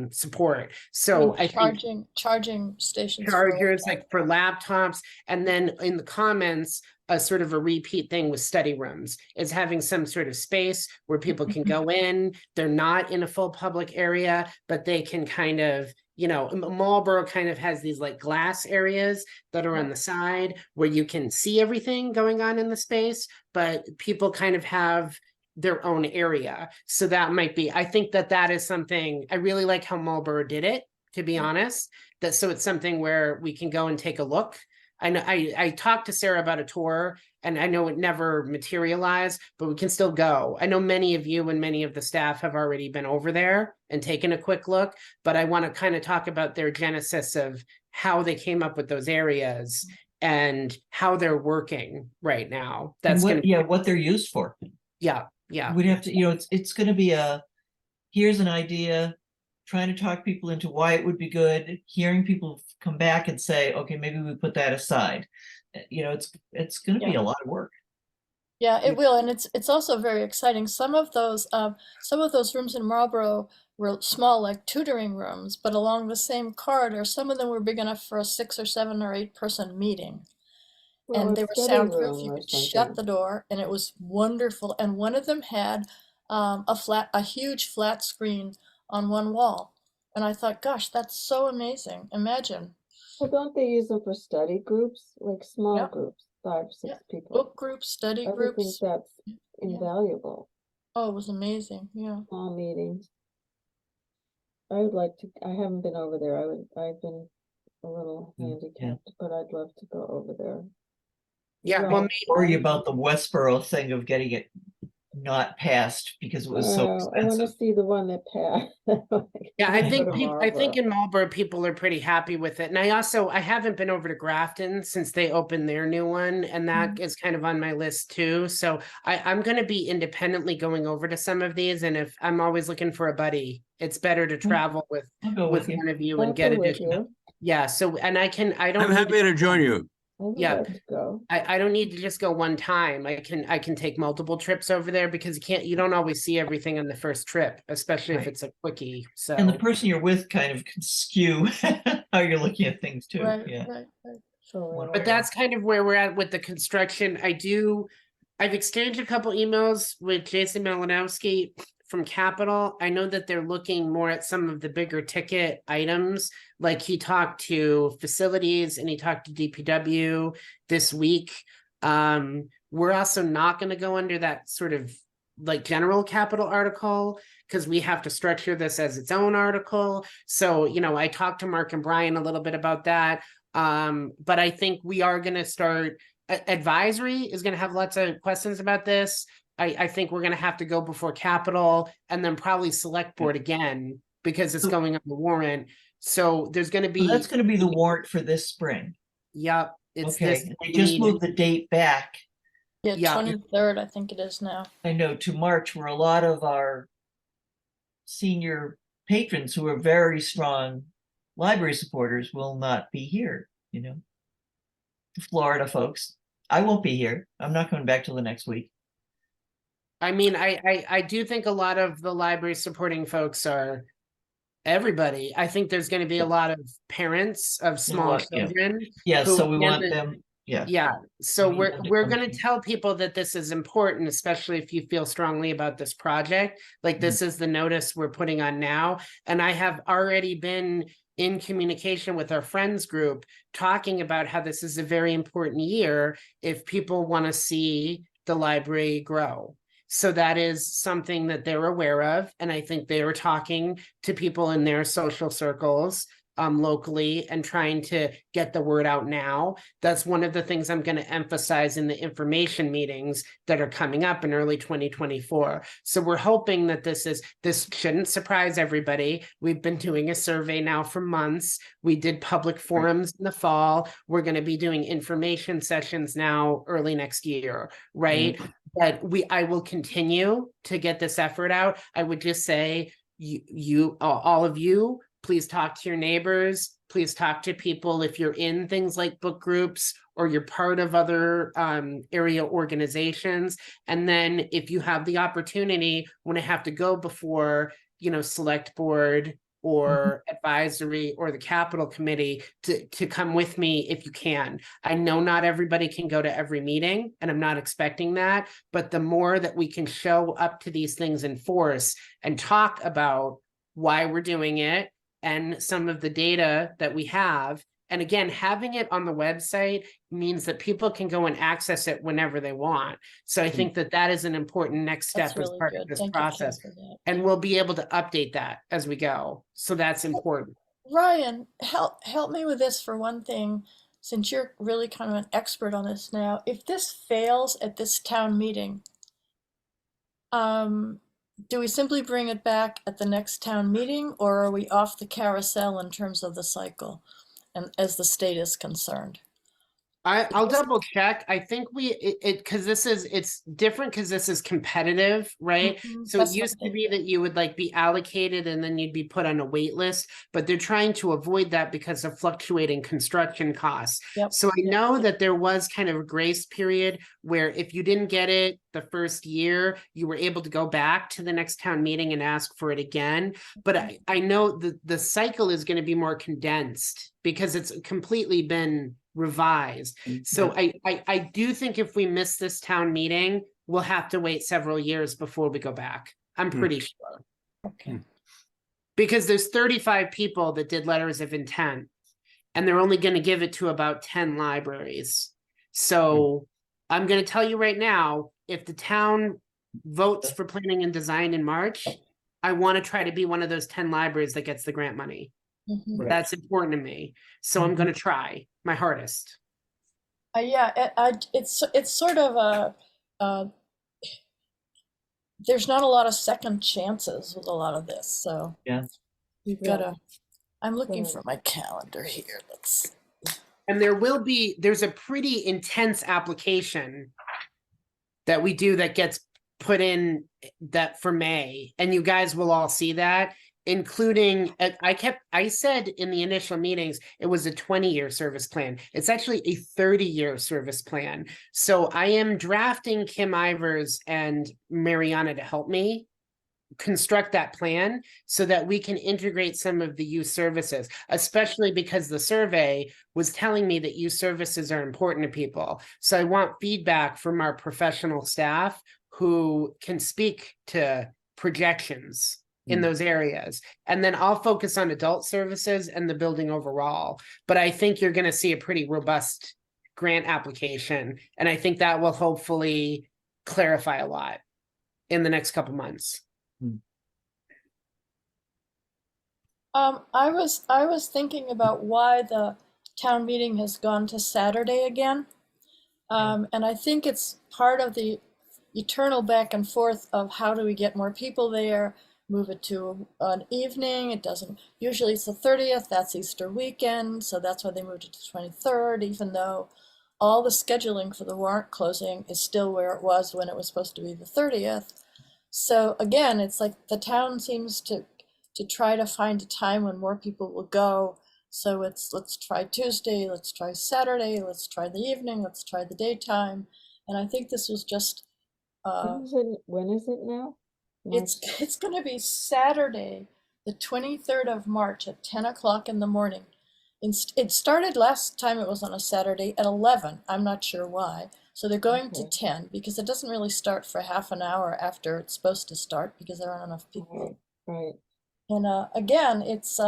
support. So I think Charging stations. for chargers, laptops. like for laptops, and then in the comments, a sort of a repeat thing with study rooms is having some sort of space where people can go in. They're not in a full public area, but they can kind of, you know, Marlboro kind of has these like glass areas that are on the side where you can see everything going on in the space, but people kind of have their own area. So that might be, I think that that is something, I really like how Marlboro did it, to be honest. That so it's something where we can go and take a look. I know I talked to Sarah about a tour, and I know it never materialized, but we can still go. I know many of you and many of the staff have already been over there and taken a quick look, but I want to kind of talk about their genesis of how they came up with those areas and how they're working right now. That's And gonna what, what they're used for. yeah. We'd have to, it's gonna be here's an idea, trying to talk people into why it would be good, hearing people come back and say, okay, maybe we put that aside. It's gonna be a lot of work. Yeah, it will, and it's also very exciting. Some of those rooms in Marlboro were small, like tutoring rooms, but along the same corridor, some of them were big enough for a 6 or 7 or 8 person meeting. Well, And a they were study soundproof. room You or could shut something. the door, and it was wonderful. And one of them had a huge flat screen on one wall. And I thought, gosh, that's so amazing. Imagine. Well, don't they use them for study groups, like small Yeah. groups, 5, 6 Yeah. people? Book groups, study I would think groups. that's Yeah. invaluable. Oh, it was amazing. Yeah. Small meetings. I would like to, I haven't been over there. I've been a little handicapped, but I'd love to go over there. Yeah, Right. well, Worry about the Westboro thing of getting it not passed because it was so I want to expensive. see the one that passed. yeah, I Go think to I think Marlboro. in Marlboro people are pretty happy with it. And I haven't been over to Grafton since they opened their new one, and that is kind of on my list too. So I'm gonna be independently going over to some of these, and if I'm always looking for a buddy, it's better to travel with I'll go with you. one of you I'll and get go with additional. you. Yeah, so and I don't I'm need happy to join you. I would Yeah. like to go. I don't need to just go one time. I can take multiple trips over there because you don't always see everything on the first trip, especially if Right. it's a quickie. So And the person you're with kind of can skew how you're looking at things too. Right, Yeah. right, right. So, but that's kind of where we're at with the construction. I've exchanged a couple emails with Jason Malinowski from Capital. I know that they're looking more at some of the bigger ticket items. Like he talked to facilities and he talked to DPW this week. We're also not going to go under that sort of like general capital article because we have to structure this as its own article. So, I talked to Mark and Brian a little bit about that. But I think we are going to start advisory is going to have lots of questions about this. I think we're going to have to go before capital and then probably select board again because it's going on the warrant. So there's going to be. So that's going to be the warrant for this spring. Yep. It's Okay. this. They just moved the date back. Yeah, Yeah. 23rd, I think it is now. I know to March, where a lot of our senior patrons who are very strong library supporters will not be here, The Florida folks. I won't be here. I'm not coming back till the next week. I mean, I do think a lot of the library supporting folks are everybody. I think there's going to be a lot of parents of small Yeah. children. Yeah, who so we want again, them, yeah. Yeah, so We need them to we're come going to too. tell people that this is important, especially if you feel strongly about this project. Like this is the notice we're putting on now. And I have already been in communication with our friends group talking about how this is a very important year if people want to see the library grow. So that is something that they're aware of. And I think they were talking to people in their social circles locally and trying to get the word out now. That's one of the things I'm going to emphasize in the information meetings that are coming up in early 2024. So we're hoping that this shouldn't surprise everybody. We've been doing a survey now for months. We did public forums in the fall. We're going to be doing information sessions now early next year, right? But I will continue to get this effort out. I would just say, all of you, please talk to your neighbors. Please talk to people if you're in things like book groups or you're part of other area organizations. And then if you have the opportunity, when I have to go before, select board or advisory or the capital committee, to come with me if you can. I know not everybody can go to every meeting, and I'm not expecting that, but the more that we can show up to these things in force and talk about why we're doing it and some of the data that we have. And again, having it on the website means that people can go and access it whenever they want. So I think that is an important next step That's as really part good. of this Thank you, Kim, process. for that. And we'll be able to update that as we go. So that's important. Ryan, help me with this for one thing, since you're really kind of an expert on this now. If this fails at this town meeting, do we simply bring it back at the next town meeting, or are we off the carousel in terms of the cycle, and as the state is concerned? I'll double check. I think because it's different because this is competitive, right? So That's it what used I'm to be that you would be allocated and then you'd be put on a wait list, but they're trying to avoid that because of fluctuating construction costs. Yep. So I know that there was kind of a grace period where if you didn't get it the first year, you were able to go back to the next town meeting and ask for it again. But I know the cycle is going to be more condensed because it's completely been revised. So I do think if we miss this town meeting, we'll have to wait several years before we go back. I'm pretty sure. Okay. Because there's 35 people that did letters of intent, and they're only going to give it to about 10 libraries. So I'm going to tell you right now, if the town votes for planning and design in March, I want to try to be one of those 10 libraries that gets the grant money. That's important to me. So I'm going to try my hardest. It's sort of there's not a lot of second chances with a lot of this, so Yeah. we've got to. I'm looking for my calendar here. And there's a pretty intense application that we do that gets put in that for May, and you guys will all see that, including I said in the initial meetings it was a 20-year service plan. It's actually a 30-year service plan. So I am drafting Kim Ivers and Mariana to help me construct that plan so that we can integrate some of the youth services, especially because the survey was telling me that youth services are important to people. So I want feedback from our professional staff who can speak to projections in those areas. And then I'll focus on adult services and the building overall. But I think you're going to see a pretty robust grant application. And I think that will hopefully clarify a lot in the next couple months. I was thinking about why the town meeting has gone to Saturday again. And I think it's part of the eternal back and forth of how do we get more people there, move it to an evening. It doesn't, usually it's the 30th, that's Easter weekend, so that's why they moved it to 23rd, even though all the scheduling for the warrant closing is still where it was when it was supposed to be the 30th. So again, it's like the town seems to try to find a time when more people will go. So it's, let's try Tuesday, let's try Saturday, let's try the evening, let's try the daytime. And I think this was just, when is it now? it's going to be Saturday, the 23rd of March at 10 o'clock in the morning. It started last time it was on a Saturday at 11. I'm not sure why. So they're going to 10 because it doesn't really start for half an hour after it's supposed to start because there aren't enough people. Right. And again, it's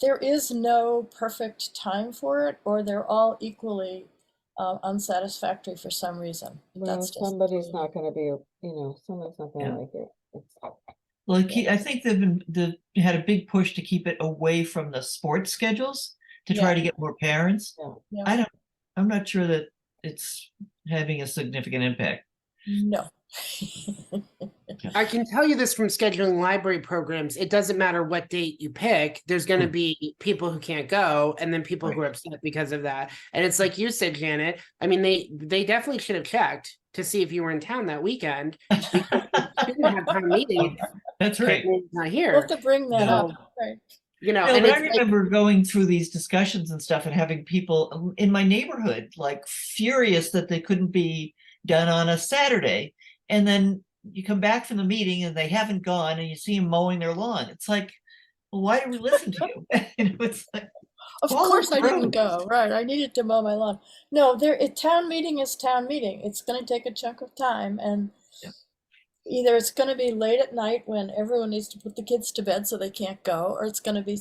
there is no perfect time for it, or they're all equally unsatisfactory for some reason. Well, That's just somebody's not going to be, somebody's not going to like it. Well, I think had a big push to keep it away from the sports schedules to try Yeah. to get more parents. Yeah. I'm not sure that it's having a significant impact. No. I can tell you this from scheduling library programs. It doesn't matter what date you pick. There's going to be people who can't go, and then people who are upset because of that. And it's like you said, Janet. I mean, they definitely should have checked to see if you were in town that weekend, because they shouldn't have town meeting. That's right. Not We'll here. have to bring that No. up. Right. You know, No, and but I it's like, remember going through these discussions and stuff and having people in my neighborhood like furious that they couldn't be done on a Saturday. And then you come back from the meeting and they haven't gone and you see them mowing their lawn. It's like, well, why do we listen to you? It's like, Of follow course I didn't through. go. Right. I needed to mow my lawn. No, town meeting is town meeting. It's going to take a chunk of time, and Yeah. either it's going to be late at night when everyone needs to put the kids to bed so they can't go, or it's going to be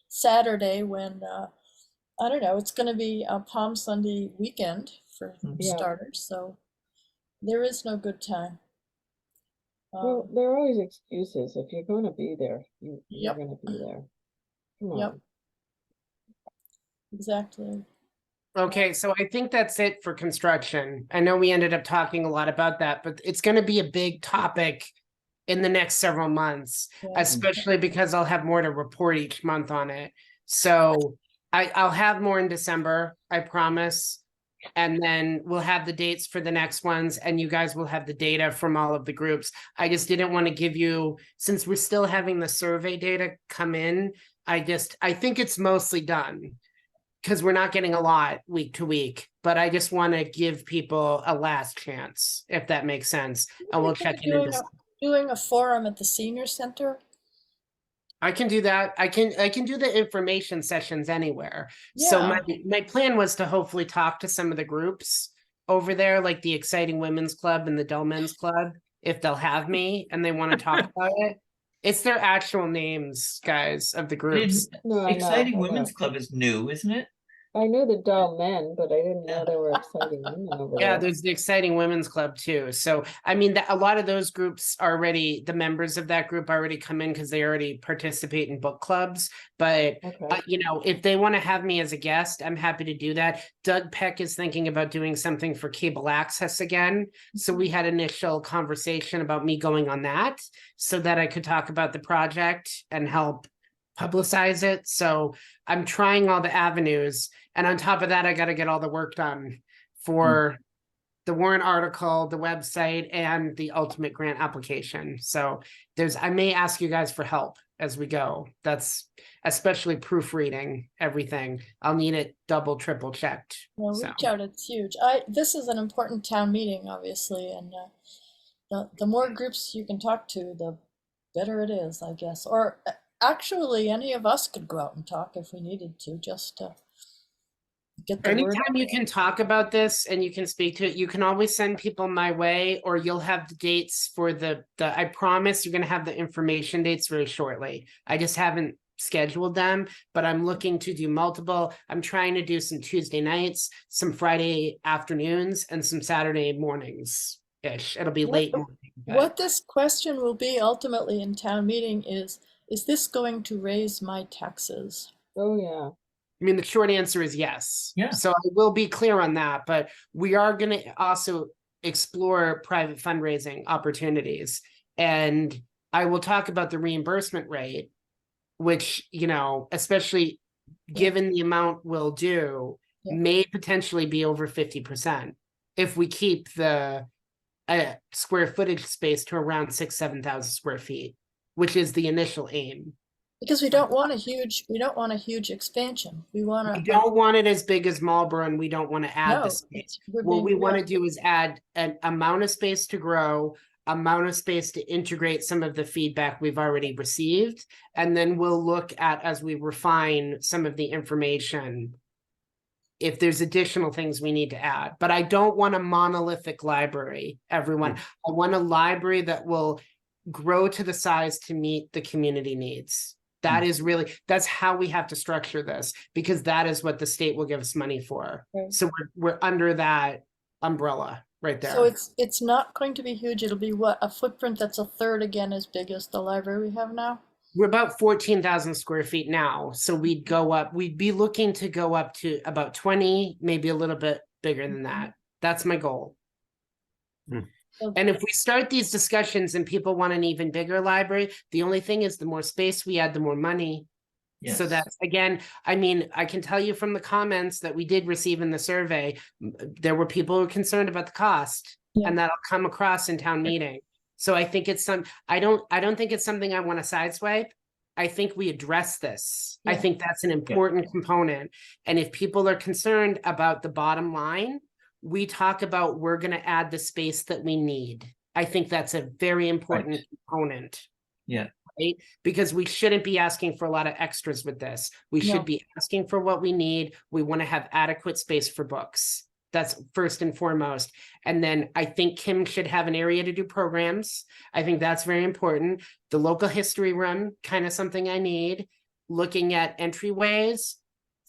Saturday when I don't know. It's going to be a Palm Sunday weekend for Yeah. starters. So there is no good time. Well, there are always excuses. If you're gonna be there, you're Yep. gonna be there. Come Yep. on. Exactly. okay, so I think that's it for construction. I know we ended up talking a lot about that, but it's going to be a big topic in the next several months, Yeah. especially because I'll have more to report each month on it. So I'll have more in December, I promise. And then we'll have the dates for the next ones, and you guys will have the data from all of the groups. I just didn't want to give you, since we're still having the survey data come in, I think it's mostly done, because we're not getting a lot week to week, but I just want to give people a last chance, if that makes sense. And we'll check in. Doing a forum at the senior center. I can do that. I can do the information sessions anywhere. So my plan was to hopefully talk to some of the groups over there, like the Exciting Women's Club and the Dull Men's Club, if they'll have me and they want to talk about it. It's their actual names, guys, of the groups. No, I know. Exciting I Women's know. Club is new, isn't it? I knew the dull men, but I didn't know Yeah. there were exciting women over Yeah, there. there's the Exciting Women's Club too. So, I mean, a lot of those groups already, the members of that group already come in because they already participate in book clubs. But, Okay. you know, if they want to have me as a guest, I'm happy to do that. Doug Peck is thinking about doing something for cable access again. So we had initial conversation about me going on that so that I could talk about the project and help publicize it. So I'm trying all the avenues. And on top of that, I got to get all the work done for the warrant article, the website, and the ultimate grant application. So I may ask you guys for help as we go. That's especially proofreading everything. I'll need it double, triple checked. Well, So. reach out. It's huge. This is an important town meeting, obviously, and the more groups you can talk to, the better it is, I guess. Or actually, any of us could go out and talk if we needed to, just to get the word Anytime out you there. can talk about this and you can speak to it, you can always send people my way, or you'll have the dates for I promise you're going to have the information dates very shortly. I just haven't scheduled them, but I'm looking to do multiple. I'm trying to do some Tuesday nights, some Friday afternoons, and some Saturday mornings-ish. It'll be late morning. but- What this question will be ultimately in town meeting is this going to raise my taxes? Oh, yeah. I mean, the short answer is yes. Yeah. So I will be clear on that, but we are going to also explore private fundraising opportunities. And I will talk about the reimbursement rate, which, you know, especially given the amount we'll do, Yeah. may potentially be over 50% if we keep the square footage space to around 7,000 square feet, which is the initial aim. Because we don't want a huge expansion. We want We to. don't want it as big as Marlboro, and we don't want to add the space. What we want to do is add an amount of space to grow, amount of space to integrate some of the feedback we've already received, and then we'll look at, as we refine some of the information, if there's additional things we need to add. But I don't want a monolithic library, everyone. I want a library that will grow to the size to meet the community needs. That is really, that's how we have to structure this, because that is what the state will give us money for. Right. So we're under that umbrella right there. So it's not going to be huge. It'll be what, a footprint that's a third again as big as the library we have now? We're about 14,000 square feet now, so we'd be looking to go up to about 20, maybe a little bit bigger than that. That's my goal. So- And if we start these discussions and people want an even bigger library, the only thing is the more space we add, the more money. Yes. So that's, again, I mean, I can tell you from the comments that we did receive in the survey, there were people who were concerned about the cost, Yeah. and that'll come across in town meeting. So I think it's I don't think it's something I want to sideswipe. I think we address this. I Yeah. think that's an important component. And if people are concerned about the bottom line, we talk about, we're going to add the space that we need. I think that's a very important component. Yeah. Right? Because we shouldn't be asking for a lot of extras with this. We No. should be asking for what we need. We want to have adequate space for books. That's first and foremost. And then I think Kim should have an area to do programs. I think that's very important. The local history room, kind of something I need. Looking at entryways,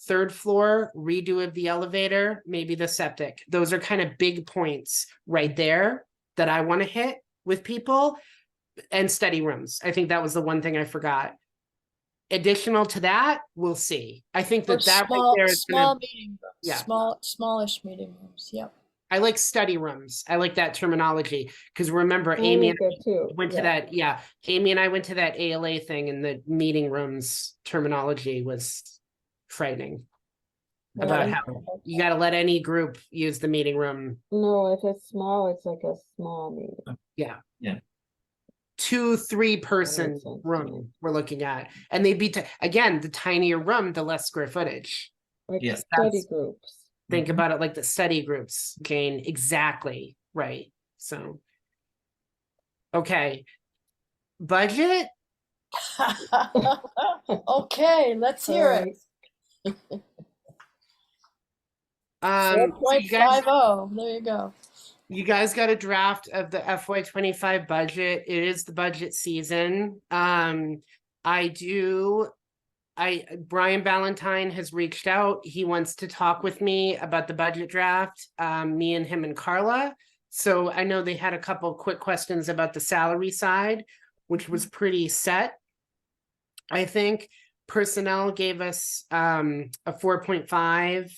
third floor, redo of the elevator, maybe the septic. Those are kind of big points right there that I want to hit with people. And study rooms. I think that was the one thing I forgot. Additional to that, we'll see. I think Or that right small, there is small gonna, meeting rooms, yeah. smallish meeting rooms, yep. I like study rooms. I like that terminology, because remember I Amy like it too. went to that, Amy and I went to that ALA thing, and the meeting rooms terminology was frightening. About how you got to let any group use the meeting room. No, if it's small, it's like a small meeting. Yeah. Yeah. 2-3 person sense to me. room we're looking at, and they'd be again, the tinier room, the less square footage. Like Yeah. study That's- groups. Think Mhm. about it like the study groups, Jane. Exactly right. So, okay, budget. Okay, let's hear it. So you guys, 4.50, there you go. you guys got a draft of the FY25 budget. It is the budget season. Brian Ballantyne has reached out. He wants to talk with me about the budget draft, me and him and Carla. So I know they had a couple quick questions about the salary side, which was pretty set. I think personnel gave us a 4.5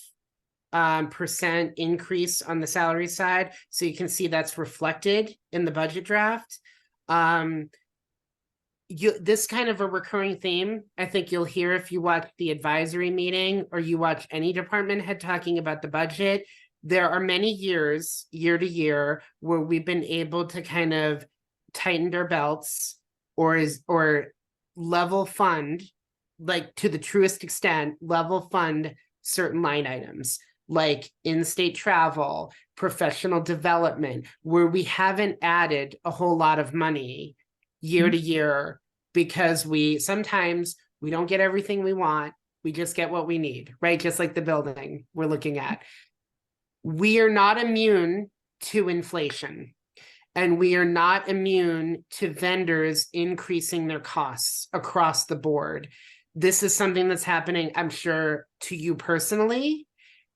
percent increase on the salary side. So you can see that's reflected in the budget draft. This kind of a recurring theme, I think you'll hear if you watch the advisory meeting or you watch any department head talking about the budget. There are many years, year to year, where we've been able to kind of tighten our belts or level fund, like to the truest extent, level fund certain line items, like in-state travel, professional development, where we haven't added a whole lot of money year to year, because sometimes we don't get everything we want. We just get what we need, right? Just like the building we're looking at. We are not immune to inflation, and we are not immune to vendors increasing their costs across the board. This is something that's happening, I'm sure, to you personally.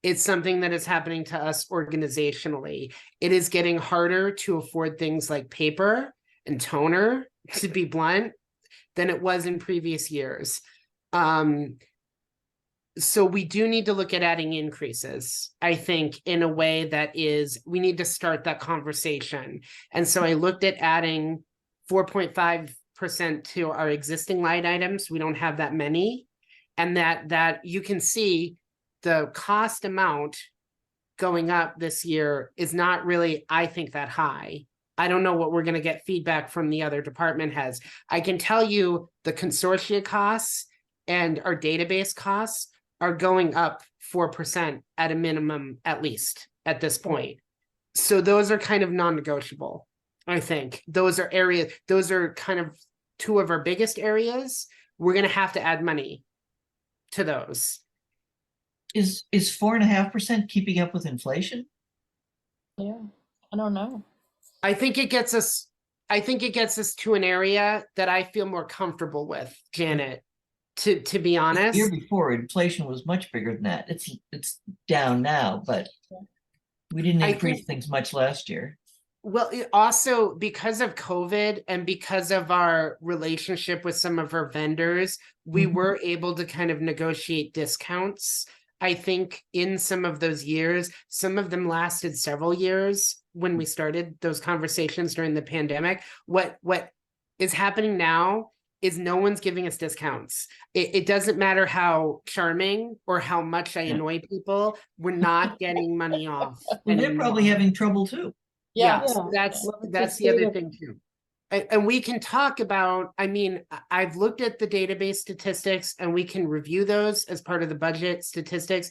It's something that is happening to us organizationally. It is getting harder to afford things like paper and toner, to be blunt, than it was in previous years. So we do need to look at adding increases, I think, in a way that we need to start that conversation. And so I looked at adding 4.5% to our existing line items. We don't have that many. And that you can see the cost amount going up this year is not really, I think, that high. I don't know what we're going to get feedback from the other department heads. I can tell you the consortia costs and our database costs are going up 4% at a minimum, at least at this point. So those are kind of non-negotiable. I think those are kind of two of our biggest areas. We're going to have to add money to those. Is 4.5% keeping up with inflation? Yeah, I don't know. I think it gets us to an area that I feel more comfortable with, Janet, to be The honest. year before, inflation was much bigger than that. It's down now, but We didn't I increase think- things much last year. Well, it also because of COVID and because of our relationship with some of our vendors, we Mhm. were able to kind of negotiate discounts. I think in some of those years, some of them lasted several years when we started those conversations during the pandemic. What is happening now is no one's giving us discounts. It doesn't matter how charming or how much I Yeah. annoy people, we're not getting money off. Well, they're probably anymore. having trouble too. Yeah, Yeah, so that's Well, it's a that's the other state of- thing too. And we can talk about, I mean, I've looked at the database statistics and we can review those as part of the budget statistics.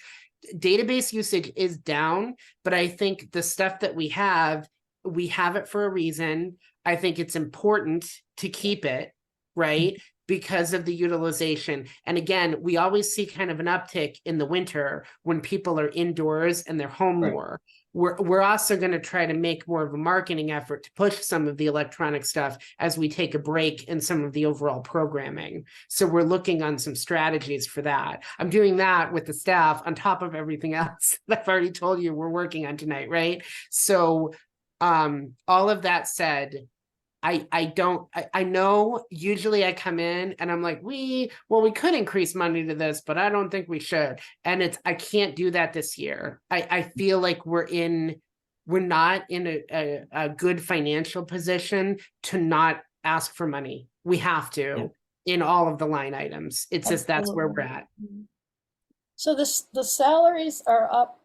Database usage is down, but I think the stuff that we have it for a reason. I think it's important to keep it, right? Because of the utilization. And again, we always see kind of an uptick in the winter when people are indoors and they're home Right. more. We're also going to try to make more of a marketing effort to push some of the electronic stuff as we take a break in some of the overall programming. So we're looking on some strategies for that. I'm doing that with the staff on top of everything else that I've already told you we're working on tonight, right? So all of that said, I know usually I come in and I'm like, we could increase money to this, but I don't think we should. And I can't do that this year. I feel like we're not in a good financial position to not ask for money. We have to in all of the line items. It's just that's where we're at. so the salaries are up.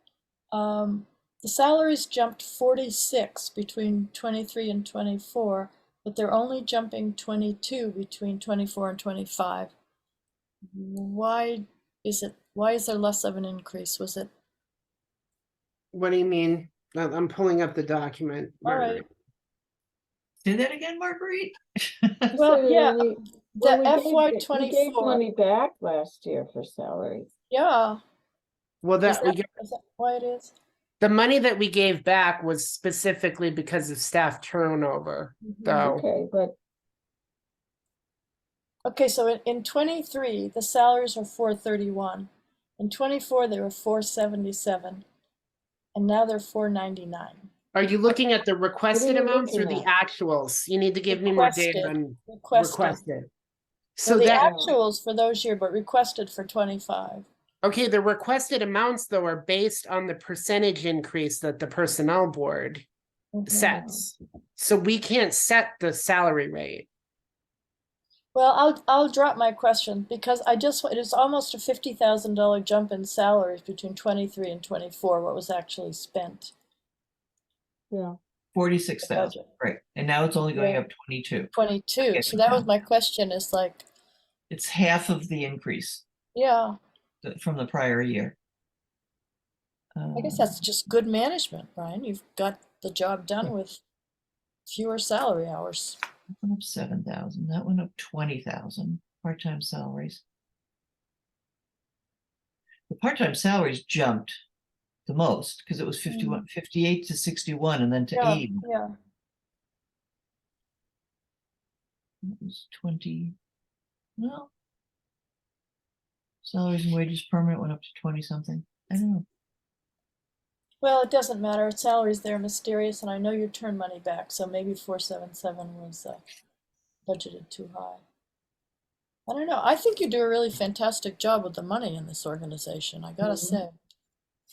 The salaries jumped 46 between 23 and 24, but they're only jumping 22 between 24 and 25. Why is there less of an increase? Was it? What do you mean? I'm pulling up the document. All right. Margaret. Say that again, Marguerite? Well, So yeah, we- the well, we gave FY24. money back last year for salaries. Yeah. Well, Is that why it is? the money that we gave back was specifically because of staff turnover. So Okay, but Okay, so in 23, the salaries were 431. In 24, they were 477. And now they're 499. are you looking at the requested you amounts or looking the at? actuals? You need to give me more data Requested. on Requested. requested. So So the that, actuals for those year, but requested for 25. okay, the requested amounts though are based on the percentage increase that the personnel board Mhm. sets. So we can't set the salary rate. Well, I'll drop my question because it's almost a $50,000 jump in salaries between 23 and 24, what was actually spent. yeah, 46,000, right? And now it's only going Yeah. up 22. 22. get So it that now. was my question is like, It's half of the increase yeah, from the prior year. I guess that's just good management, Brian. You've got the job done with fewer salary hours. That went up 7,000. That went up 20,000. Part-time salaries. The part-time salaries jumped the most because it was 58 to 61 and then to Yeah, 80. yeah. It was 20. Well, salaries and wages permanent went up to 20 something. I don't know. Well, it doesn't matter. Salaries, they're mysterious, and I know you turn money back, so maybe 477 was budgeted too high. I don't know. I think you do a really fantastic job with the money in this organization. I gotta say,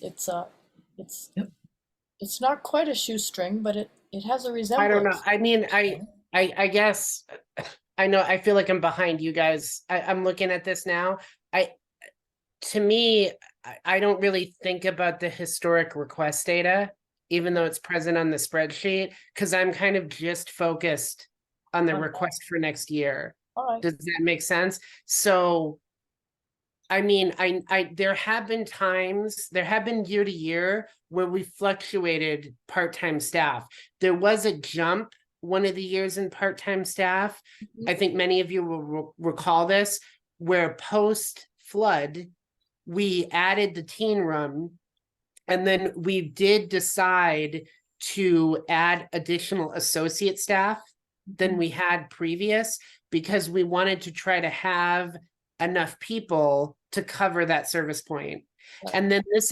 it's Yep. it's not quite a shoestring, but it has a I resemblance. don't know. I mean, I guess I know I feel like I'm behind you guys. I'm looking at this now. To me, I don't really think about the historic request data, even though it's present on the spreadsheet, because I'm kind of just focused on the Okay. request for next year. All right. Does that make sense? So, I mean, there have been year to year where we fluctuated part-time staff. There was a jump one of the years in part-time staff. I think many of you will recall this, where post-flood, we added the teen room, and then we did decide to add additional associate staff than we had previous because we wanted to try to have enough people to cover that service point. Right. And then this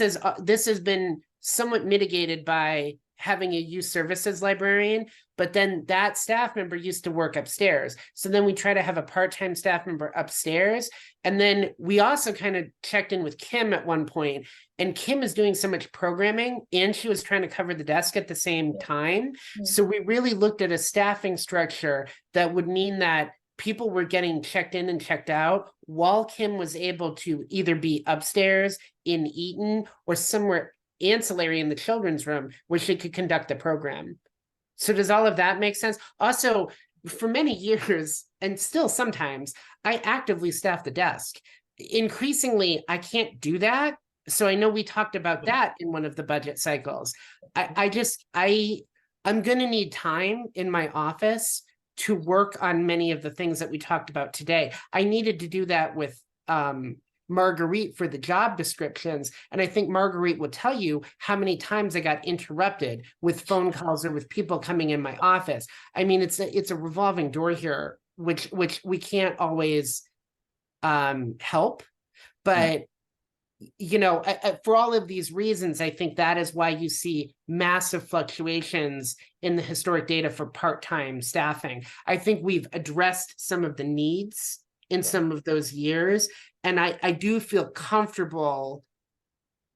has been somewhat mitigated by having a youth services librarian, but then that staff member used to work upstairs. So then we try to have a part-time staff member upstairs. And then we also kind of checked in with Kim at one point, and Kim is doing so much programming and she was trying to cover the desk at the same time. So we really looked at a staffing structure that would mean that people were getting checked in and checked out while Kim was able to either be upstairs in Eaton or somewhere ancillary in the children's room where she could conduct the program. So does all of that make sense? Also, for many years, and still sometimes, I actively staff the desk. Increasingly, I can't do that. So I know we talked about that in one of the budget cycles. I'm going to need time in my office to work on many of the things that we talked about today. I needed to do that with Marguerite for the job descriptions. And I think Marguerite will tell you how many times I got interrupted with phone calls or with people coming in my office. I mean, it's a revolving door here, which we can't always help. But, you know, for all of these reasons, I think that is why you see massive fluctuations in the historic data for part-time staffing. I think we've addressed some of the needs in some of those years. And I do feel comfortable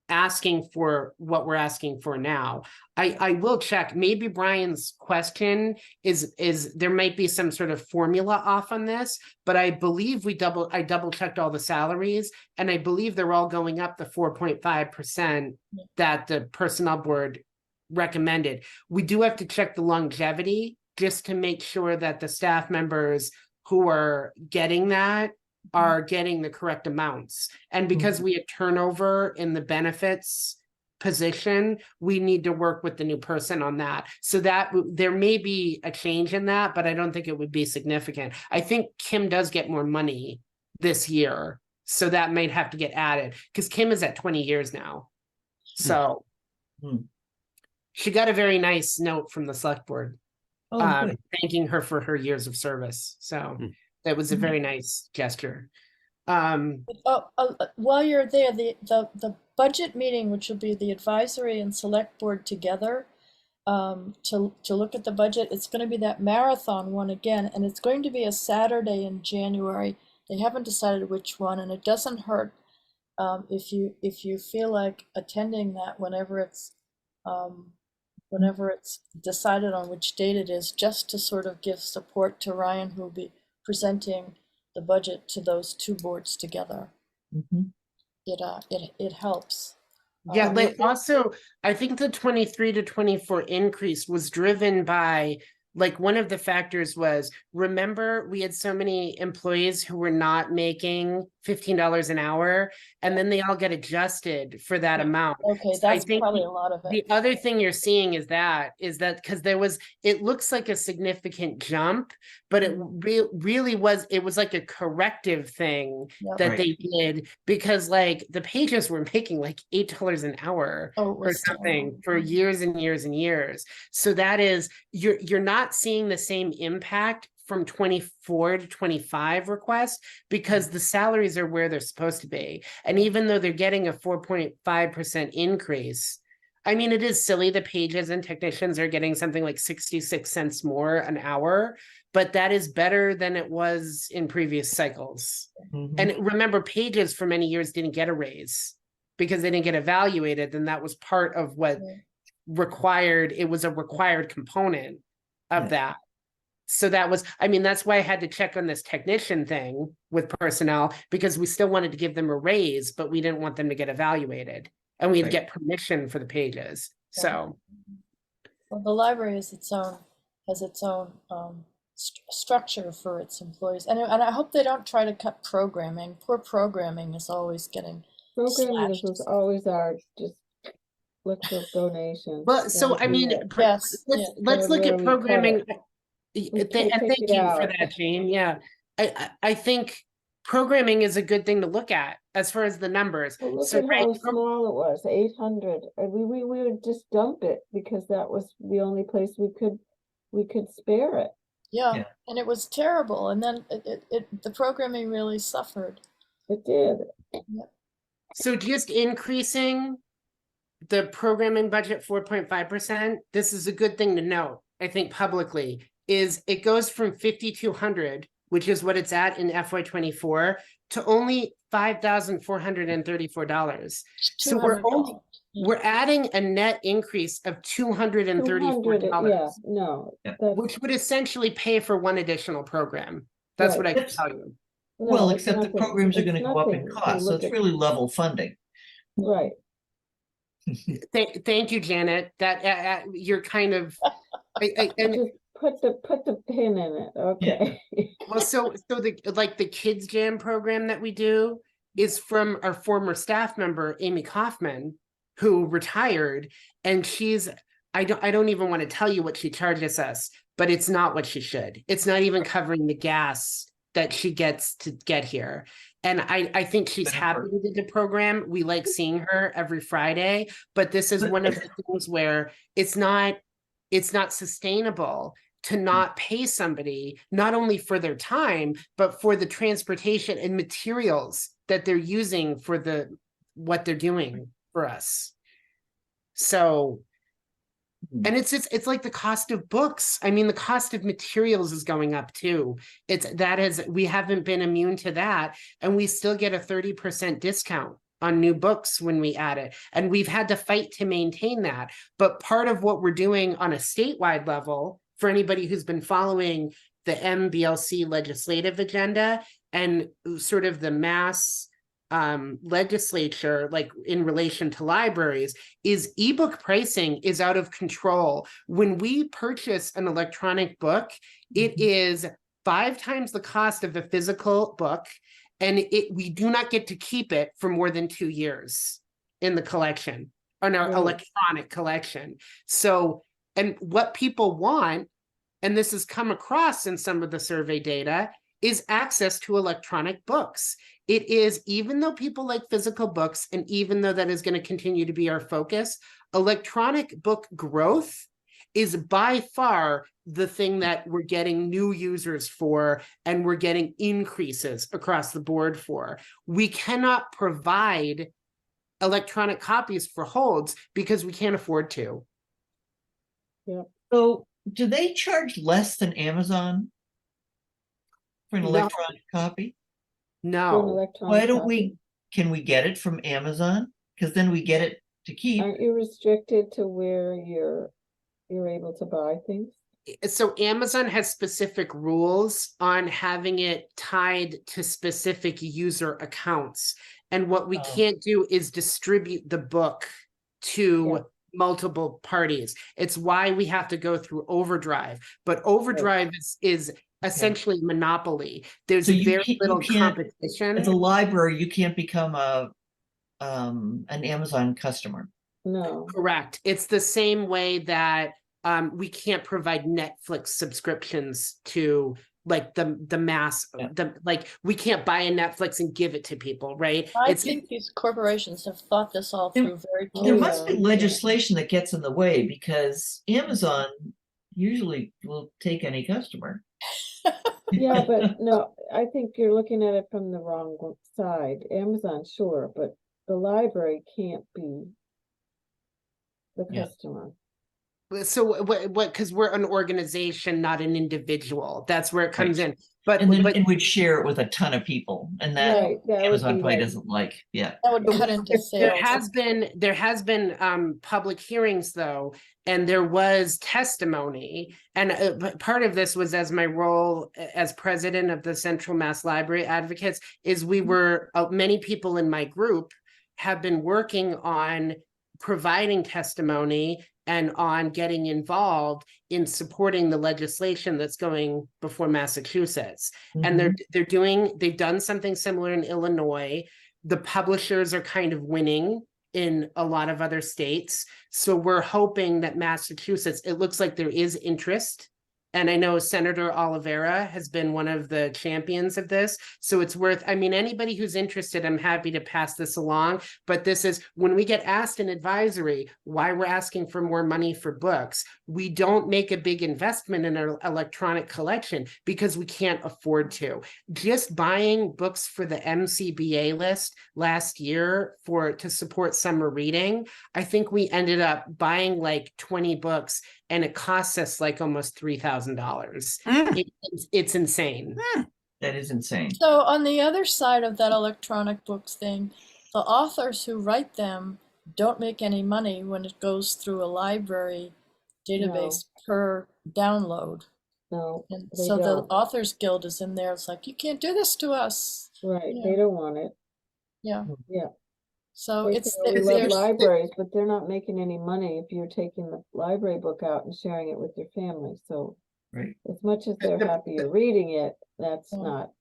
asking for what we're asking for now. I will check. Maybe Brian's question is there might be some sort of formula off on this, but I believe I double checked all the salaries, and I believe they're all going up the 4.5% that the personnel board recommended. We do have to check the longevity just to make sure that the staff members who are getting that are getting the correct amounts. And because we had turnover in the benefits position, we need to work with the new person on that. So that there may be a change in that, but I don't think it would be significant. I think Kim does get more money this year, so that might have to get added because Kim is at 20 years now. So she got a very nice note from the select board thanking her for her years of service. So that was a very nice gesture. While you're there, the budget meeting, which will be the advisory and select board together, to look at the budget, it's going to be that marathon one again, and it's going to be a Saturday in January. They haven't decided which one, and it doesn't hurt if you feel like attending that whenever it's decided on which date it is, just to sort of give support to Ryan, who will be presenting the budget to those two boards together. It helps. Yeah, but also I think the 23 to 24 increase was driven by, like, one of the factors was, remember, we had so many employees who were not making $15 an hour, and then they all get adjusted for that amount. Okay, So I that's think probably a lot of it. the other thing you're seeing is that because it looks like a significant jump, but it really was like a corrective thing that they did, because like the pages were making like $8 an hour or something for years and years and years. So that is, you're not seeing the same impact from 24 to 25 requests because the salaries are where they're supposed to be. And even though they're getting a 4.5% increase, I mean, it is silly. The pages and technicians are getting something like 66 cents more an hour, but that is better than it was in previous cycles. And remember, pages for many years didn't get a raise because they didn't get evaluated. And that was part of what required, it was a required component of that. So that was, I mean, that's why I had to check on this technician thing with personnel, because we still wanted to give them a raise, but we didn't want them to get evaluated, and we'd get permission for the pages. So, well, the library has its own structure for its employees, and I hope they don't try to cut programming. Poor programming is always getting Programming slashed. is always our just look for donations. well, so I mean, Yes, let's look at Where we cut programming. can't Thank take it you for out. that, Jane. Yeah, I think programming is a good thing to look at as far as the numbers. Well, look So at how small it was, 800. We would just dump it because that was the only place we could spare it. Yeah, and it was terrible. And then the programming really suffered. It did. So just increasing the programming budget 4.5%, this is a good thing to note, I think publicly, is it goes from 5,200, which is what it's at in FY24, to only $5,434. So we're only, $200. we're adding a net increase of $234, yeah, no, Yeah. that's, which would essentially pay for one additional program. That's Right. what I can That's- tell you. Well, no, it's except the nothing. programs are It's gonna go up in nothing to cost, so look it's at. really level funding. Right, Thank you, Janet. That you're kind of, and just put the pin in it, okay. well, so the kids jam program that we do is from our former staff member, Amy Kaufman, who retired, and I don't even want to tell you what she charges us, but it's not what she should. It's not even covering the gas that she gets to get here. And I think she's Good happy effort. with the program. We like seeing her every Friday, but this is But- one of the things where it's not sustainable to not pay somebody not only for their time, but for the transportation and materials that they're using for what they're doing for us. So, and it's like the cost of books. I mean, the cost of materials is going up too. We haven't been immune to that, and we still get a 30% discount on new books when we add it. And we've had to fight to maintain that. But part of what we're doing on a statewide level, for anybody who's been following the MBLC legislative agenda and sort of the mass legislature, like in relation to libraries, is ebook pricing is out of control. When we purchase an electronic book, it is 5 times the cost of a physical book, and we do not get to keep it for more than 2 years in the collection, on our Right. electronic collection. So, and what people want, and this has come across in some of the survey data, is access to electronic books. It is, even though people like physical books, and even though that is going to continue to be our focus, electronic book growth is by far the thing that we're getting new users for, and we're getting increases across the board for. We cannot provide electronic copies for holds because we can't afford to. So do they charge less than Amazon for an No. electronic copy? For an No, electronic Why don't copy. can we get it from Amazon? Because then we get it to keep. Aren't you restricted to where you're able to buy things? so Amazon has specific rules on having it tied to specific user accounts. And what we Oh. can't do is distribute the book to Yeah. multiple parties. It's why we have to go through Overdrive. But Overdrive is essentially monopoly. There's So you very can't- you little can't- competition. As a library, you can't become an Amazon customer. No, Correct. It's the same way that we can't provide Netflix subscriptions to like the mass, Yeah. like we can't buy a Netflix and give it to people, right? I It's think these corporations have thought this all There- through very Oh, There clearly. must be yeah. legislation that gets in the way because Amazon usually will take any customer. yeah, but no, I think you're looking at it from the wrong side. Amazon, sure, but the library can't be the Yeah. customer. so what because we're an organization, not an individual. That's where it comes Right. in. But And then but it would share it with a ton of people, and that Right, that would Amazon be probably like, doesn't like. Yeah. That would cut into there sales. has been public hearings though, and there was testimony, and part of this was as my role as president of the Central Mass Library Advocates is we were many people in my group have been working on providing testimony and on getting involved in supporting the legislation that's going before Massachusetts. And they've done something similar in Illinois. The publishers are kind of winning in a lot of other states. So we're hoping that Massachusetts, it looks like there is interest And I know Senator Oliveira has been one of the champions of this. So it's worth, I mean, anybody who's interested, I'm happy to pass this along. But this is when we get asked in advisory why we're asking for more money for books, we don't make a big investment in an electronic collection because we can't afford to. Just buying books for the MCBA list last year to support summer reading, I think we ended up buying like 20 books and it costs us like almost $3,000. It's insane. That is insane. So on the other side of that electronic books thing, the authors who write them don't make any money when it goes through a library database per download. No, And they so the don't. Authors Guild is in there. It's like, you can't do this to us. Right, Yeah. they don't want it. Yeah. Yeah. So They it's say, "Oh, we love there's libraries, but they're not making any money if you're taking the library book out and sharing it with your family. So Right. as much as they're The- happy you're reading it, that's Yeah. not.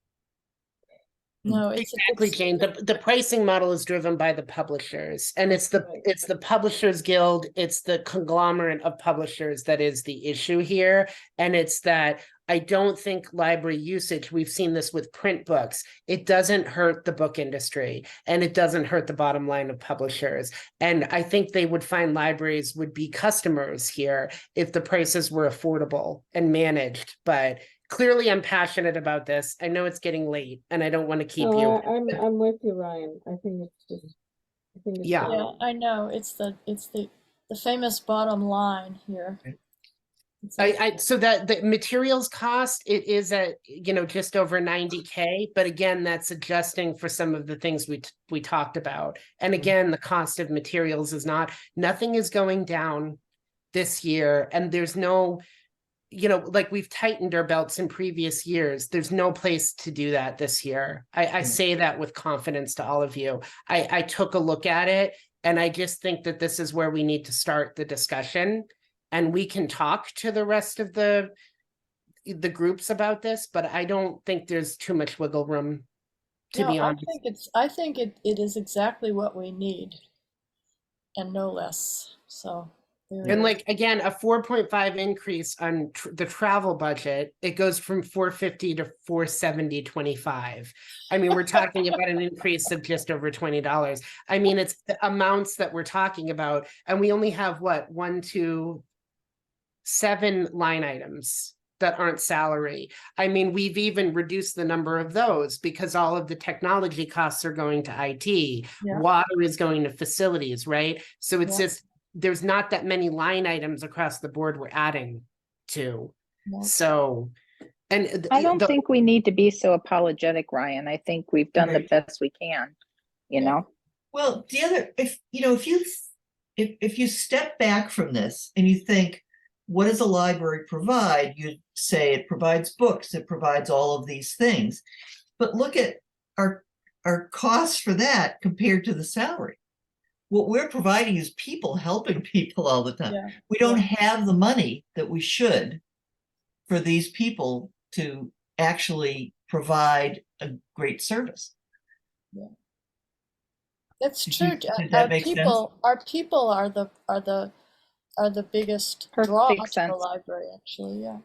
no, it's Exactly, Jane. The pricing model is driven by the publishers, and it's Right. the Publishers Guild, it's the conglomerate of publishers that is the issue here. And it's that I don't think library usage, we've seen this with print books, it doesn't hurt the book industry and it doesn't hurt the bottom line of publishers. And I think they would find libraries would be customers here if the prices were affordable and managed. But clearly I'm passionate about this. I know it's getting late and I don't want to keep No, you. I'm with you, Ryan. I think it's just, I think it's. Yeah. yeah, I know. It's the famous bottom line here. It's like- So that the materials cost, it is at, just over 90K, but again, that's adjusting for some of the things we talked about. And again, the cost of materials is nothing is going down this year, and there's no, like we've tightened our belts in previous years. There's no place to do that this year. I say that with confidence to all of you. I took a look at it, and I just think that this is where we need to start the discussion. And we can talk to the rest of the groups about this, but I don't think there's too much wiggle room, to No, be honest. I think it is exactly what we need and no less. So there And it like, again, a 4.5 increase on the travel budget, it goes from 450 to 470.25. I mean, we're talking about an increase of just over $20. I mean, it's the amounts that we're talking about, and we only have what, 1, 2, 7 line items that aren't salary. I mean, we've even reduced the number of those because all of the technology costs are going to IT. Yeah. Water is going to facilities, right? So it's Yeah. just, there's not that many line items across the board we're adding to. Yeah. So, and I don't think we need to be so apologetic, Ryan. I think we've done the Right. best we can, you Yeah. know? Well, the other, if you step back from this and you think, what does a library provide? You say it provides books, it provides all of these things. But look at our costs for that compared to the salary. What we're providing is people helping people all the time. Yeah. We don't have the money that we should for these people to actually provide a great service. That's Did true. did that make sense? Our people are the biggest Perfect draw to the sense. library, actually. Yeah.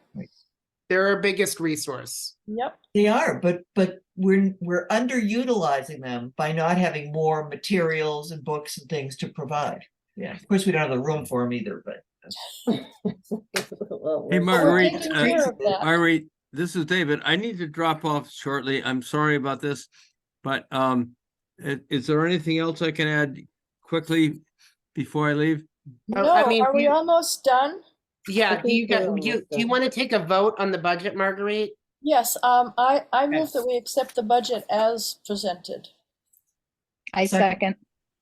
they're our biggest resource. Yep. They are, but we're underutilizing them by not having more materials and books and things to provide. Yeah, of course, we don't have the room for them either, but. Well, Hey, we're- Marguerite, taking care of that. Marguerite, this is David. I need to drop off shortly. I'm sorry about this, but is there anything else I can add quickly before I leave? Oh, No, I mean, are we almost done? Yeah, I think we're almost do you done. want to take a vote on the budget, Marguerite? Yes, I move that Yes. we accept the budget as presented. I Second. second.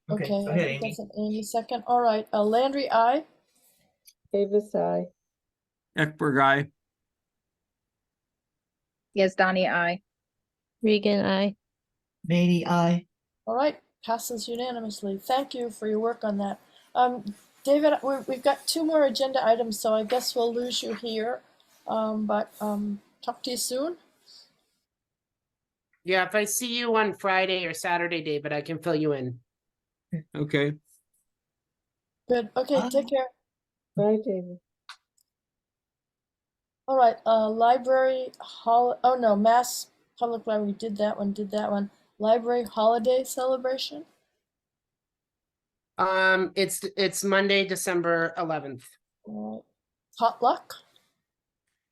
Okay, Okay, go I ahead, think Amy. that's an Amy second. All right, Landry, aye. Davis, I. Ekberg, aye. Yes, Donnie, I. Regan, I. Maybe All right, passes unanimously. Thank you for your work on that. David, we've got 2 more agenda items, so I guess we'll lose you here. But talk to you soon. Yeah, if I see you on Friday or Saturday, David, I can fill you in. Okay. Good. Okay, take care. Bye, David. All right, library oh no, Mass Public Library did that one. Library holiday celebration? It's Monday, December 11th. All right. Potluck?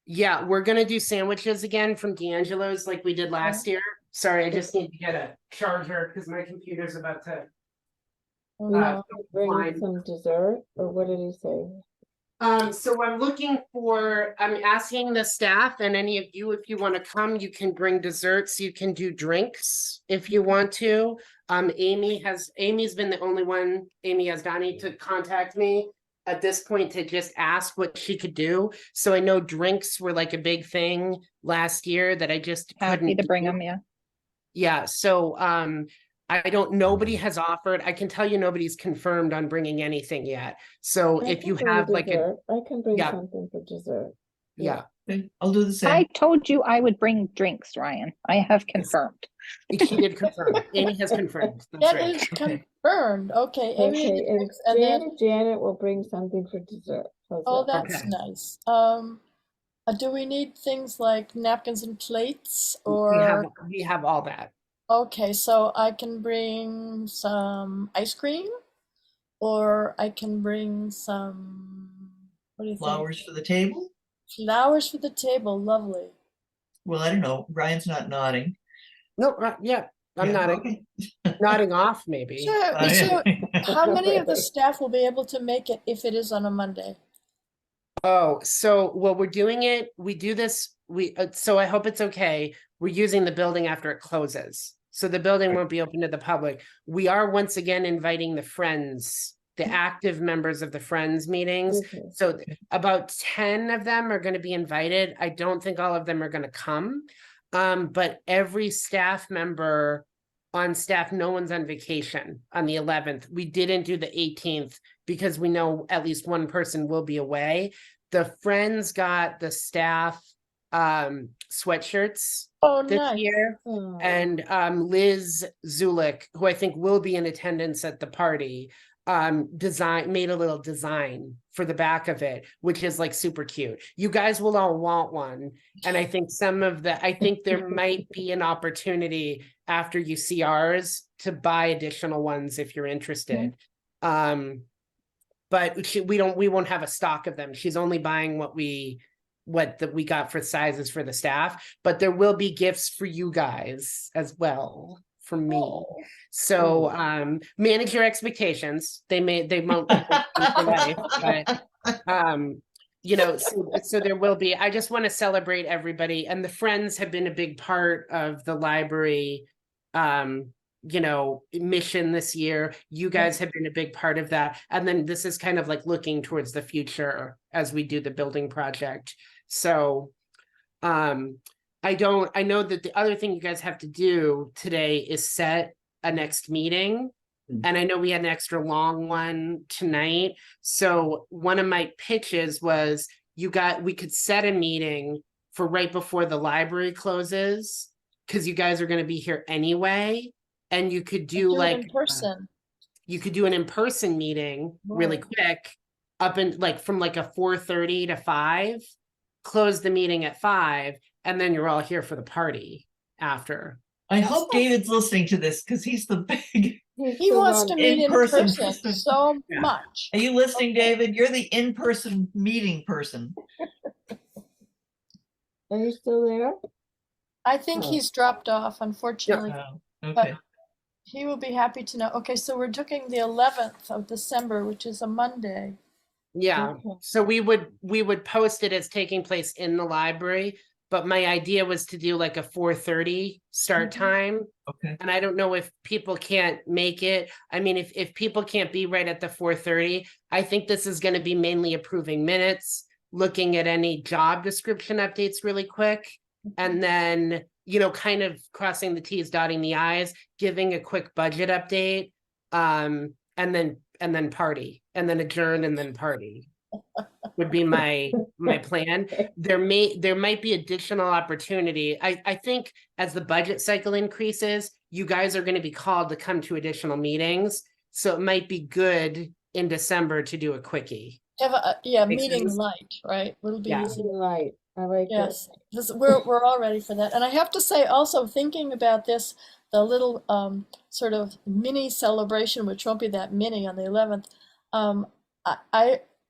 Yeah, we're gonna do sandwiches again from D'Angelo's like we did last year. Sorry, I just need to get a charger because my computer's about to. Oh, You no. want to bring fine. some dessert, or what did he say? So I'm asking the staff and any of you, if you want to come, you can bring desserts, you can do drinks if you want to. Amy's been the only one, Amy Asdani, to contact me at this point to just ask what she could do. So I know drinks were like a big thing last year that I just Happy couldn't to bring do. them, yeah. Yeah, so nobody has offered. I can tell you nobody's confirmed on bringing anything yet. So I if can you bring have like a, dessert. I can bring yeah. something for dessert. yeah, Okay, I'll do the I same. told you I would bring drinks, Ryan. I have confirmed. she did confirm. Amy has confirmed. That's That right. is Okay. confirmed. Okay, Amy and Okay, the and drinks, and then, Janet will bring something for dessert. How's oh, that? that's Okay. nice. Do we need things like napkins and plates We have or, we have all that. okay, so I can bring some ice cream or I can bring some, what do you think? Flowers for the table? Flowers for the table, lovely. Well, I don't know. Ryan's not nodding. No, yeah, I'm Yeah, nodding. okay. Nodding off maybe. So how many of the staff will be able to make it if it is on a Monday? Oh, so we're doing it. We do this. So I hope it's okay. We're using the building after it closes. So the building won't be open to the public. We are once again inviting the Friends, the active members of the Friends meetings. Okay. So about 10 of them are going to be invited. I don't think all of them are going to come. But every staff member on staff, no one's on vacation on the 11th. We didn't do the 18th because we know at least one person will be away. The Friends got the staff sweatshirts Oh, this nice. year. Oh, And Liz Zulik, who I think will be in attendance at the party, made a little design for the back of it, which is like super cute. You guys will all want one. And I think I think there might be an opportunity after you see ours to buy additional ones if you're interested. But we won't have a stock of them. She's only buying what we got for sizes for the staff, but there will be gifts for you guys as well from me. Oh. So manage your expectations. They won't but so there will be. I just want to celebrate everybody, and the Friends have been a big part of the library mission this year. You guys have been a big part of that, and then this is kind of like looking towards the future as we do the building project. So I know that the other thing you guys have to do today is set a next meeting. And I know we had an extra long one tonight. So one of my pitches was we could set a meeting for right before the library closes, because you guys are going to be here anyway. And you could do it like in person. You could do an in-person meeting really Wow. quick, up in like from like a 4:30 to 5, close the meeting at 5, and then you're all here for the party after. I hope David's listening to this because he's the big. He wants to meet in in-person person person. so Yeah. much. Are you listening, David? You're the in-person meeting person. are you still there? I think Oh. he's dropped off, unfortunately. Oh, okay. He will be happy to know. Okay, so we're taking the 11th of December, which is a Monday. Yeah, Okay. so we would post it as taking place in the library, but my idea was to do like a 4:30 start time. Okay. And I don't know if people can't make it. I mean, if people can't be right at the 4:30, I think this is going to be mainly approving minutes, looking at any job description updates really quick, and then, kind of crossing the T's, dotting the I's, giving a quick budget update, and then party, and then adjourn, and then party would be my plan. There might be additional opportunity. I think as the budget cycle increases, you guys are going to be called to come to additional meetings. So it might be good in December to do a quickie. Have Makes meeting sense. light, right? It'll be Yeah. easy. Right. I like it. Yes, we're all ready for that. And I have to say also, thinking about this, the little sort of mini celebration, which won't be that mini on the 11th,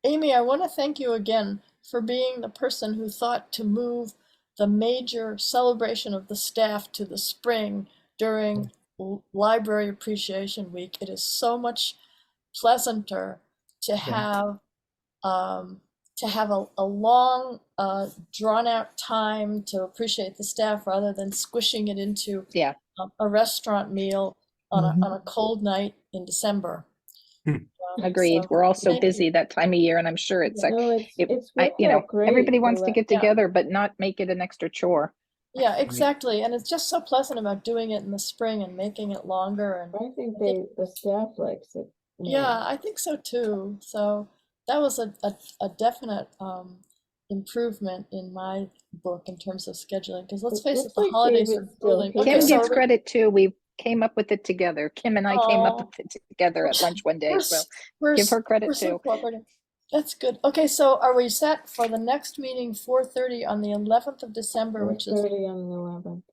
Amy, I want to thank you again for being the person who thought to move the major celebration of the staff to the spring during Library Appreciation Week. It is so much pleasanter to have a long, drawn out time to appreciate the staff rather than squishing it into Yeah. a restaurant meal on a cold night in December. Agreed. So We're all so thank you. busy that time of year, and I'm sure it's like, No, it's worked you know, out great. everybody the wants to la- get Yeah. together, but not make it an extra chore. Yeah, exactly. And it's just so pleasant about doing it in the spring and making it longer. And I think I think- the staff likes it. more. yeah, I think so too. So that was a definite improvement in my book in terms of scheduling. Because let's It face it, looks the like holidays are David's still grueling. here. Okay, Kim so gets are we- credit too. We came up with it together. Kim and I came up Aw. with it together at lunch one day, We're so s- we're give s- her credit we're so too. cooperative. That's good. Okay, so are we set for the next meeting, 4:30 on the 11th of December, which is 4:30 on the 11th.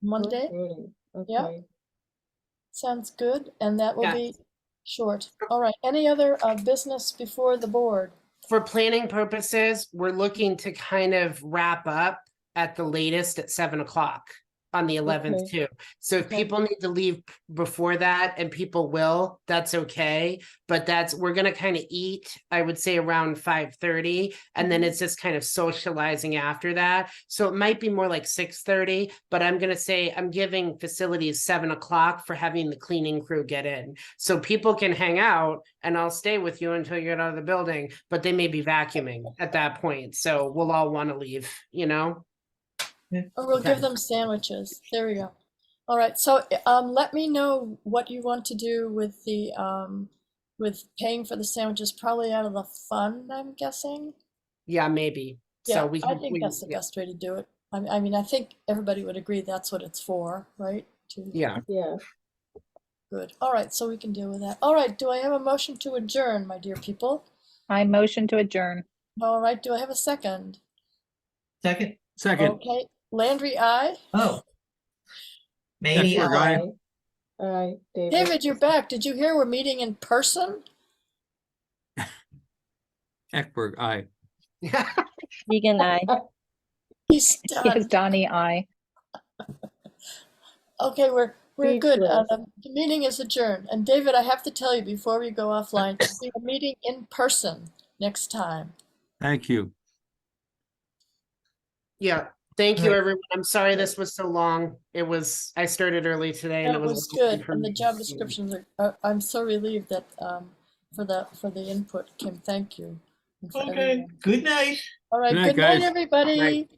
Monday? 4:30, Yeah. okay. Sounds good, and that will Yeah. be short. All right, any other business before the board? For planning purposes, we're looking to kind of wrap up at the latest at 7 o'clock on the 11th Okay. too. So if Okay. people need to leave before that, and people will, that's okay. But we're gonna kind of eat, I would say around 5:30, and then Mhm. it's just kind of socializing after that. So it might be more like 6:30, but I'm gonna say I'm giving facilities 7 o'clock for having the cleaning crew get in. So people can hang out and I'll stay with you until you get out of the building, but they may be vacuuming at that point. So we'll all want to leave, you know? Or we'll give Okay. them sandwiches. There we go. All right, so let me know what you want to do with the with paying for the sandwiches, probably out of the fund, I'm guessing. Yeah, maybe. Yeah, So we I can, think that's the best way to do it. I mean, I think everybody would agree that's what it's for, right? yeah. Yeah, Good. All right, so we can deal with that. All right, do I have a motion to adjourn, my dear people? I motion to adjourn. All right, do I have a second? Second, Second, Okay, Landry, aye. oh. Maybe Ekberg, aye. aye, David. David, you're back. Did you hear we're meeting in person? Ekberg, aye. Vegan eye. He's Yes, done. Donnie, I. Okay, we're good. Speechless. The meeting is adjourned. And David, I have to tell you before we go offline, we are meeting in person next time. Thank you. Yeah. Thank you, Right. everyone. I'm sorry this was so long. I started early today and That it was. was a little good. for And the me. job descriptions I'm so relieved that for the input, Kim. Thank you. And for Okay, everyone. good night. All right. Good night, Good night, guys. everybody. Night.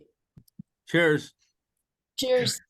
Cheers. Cheers.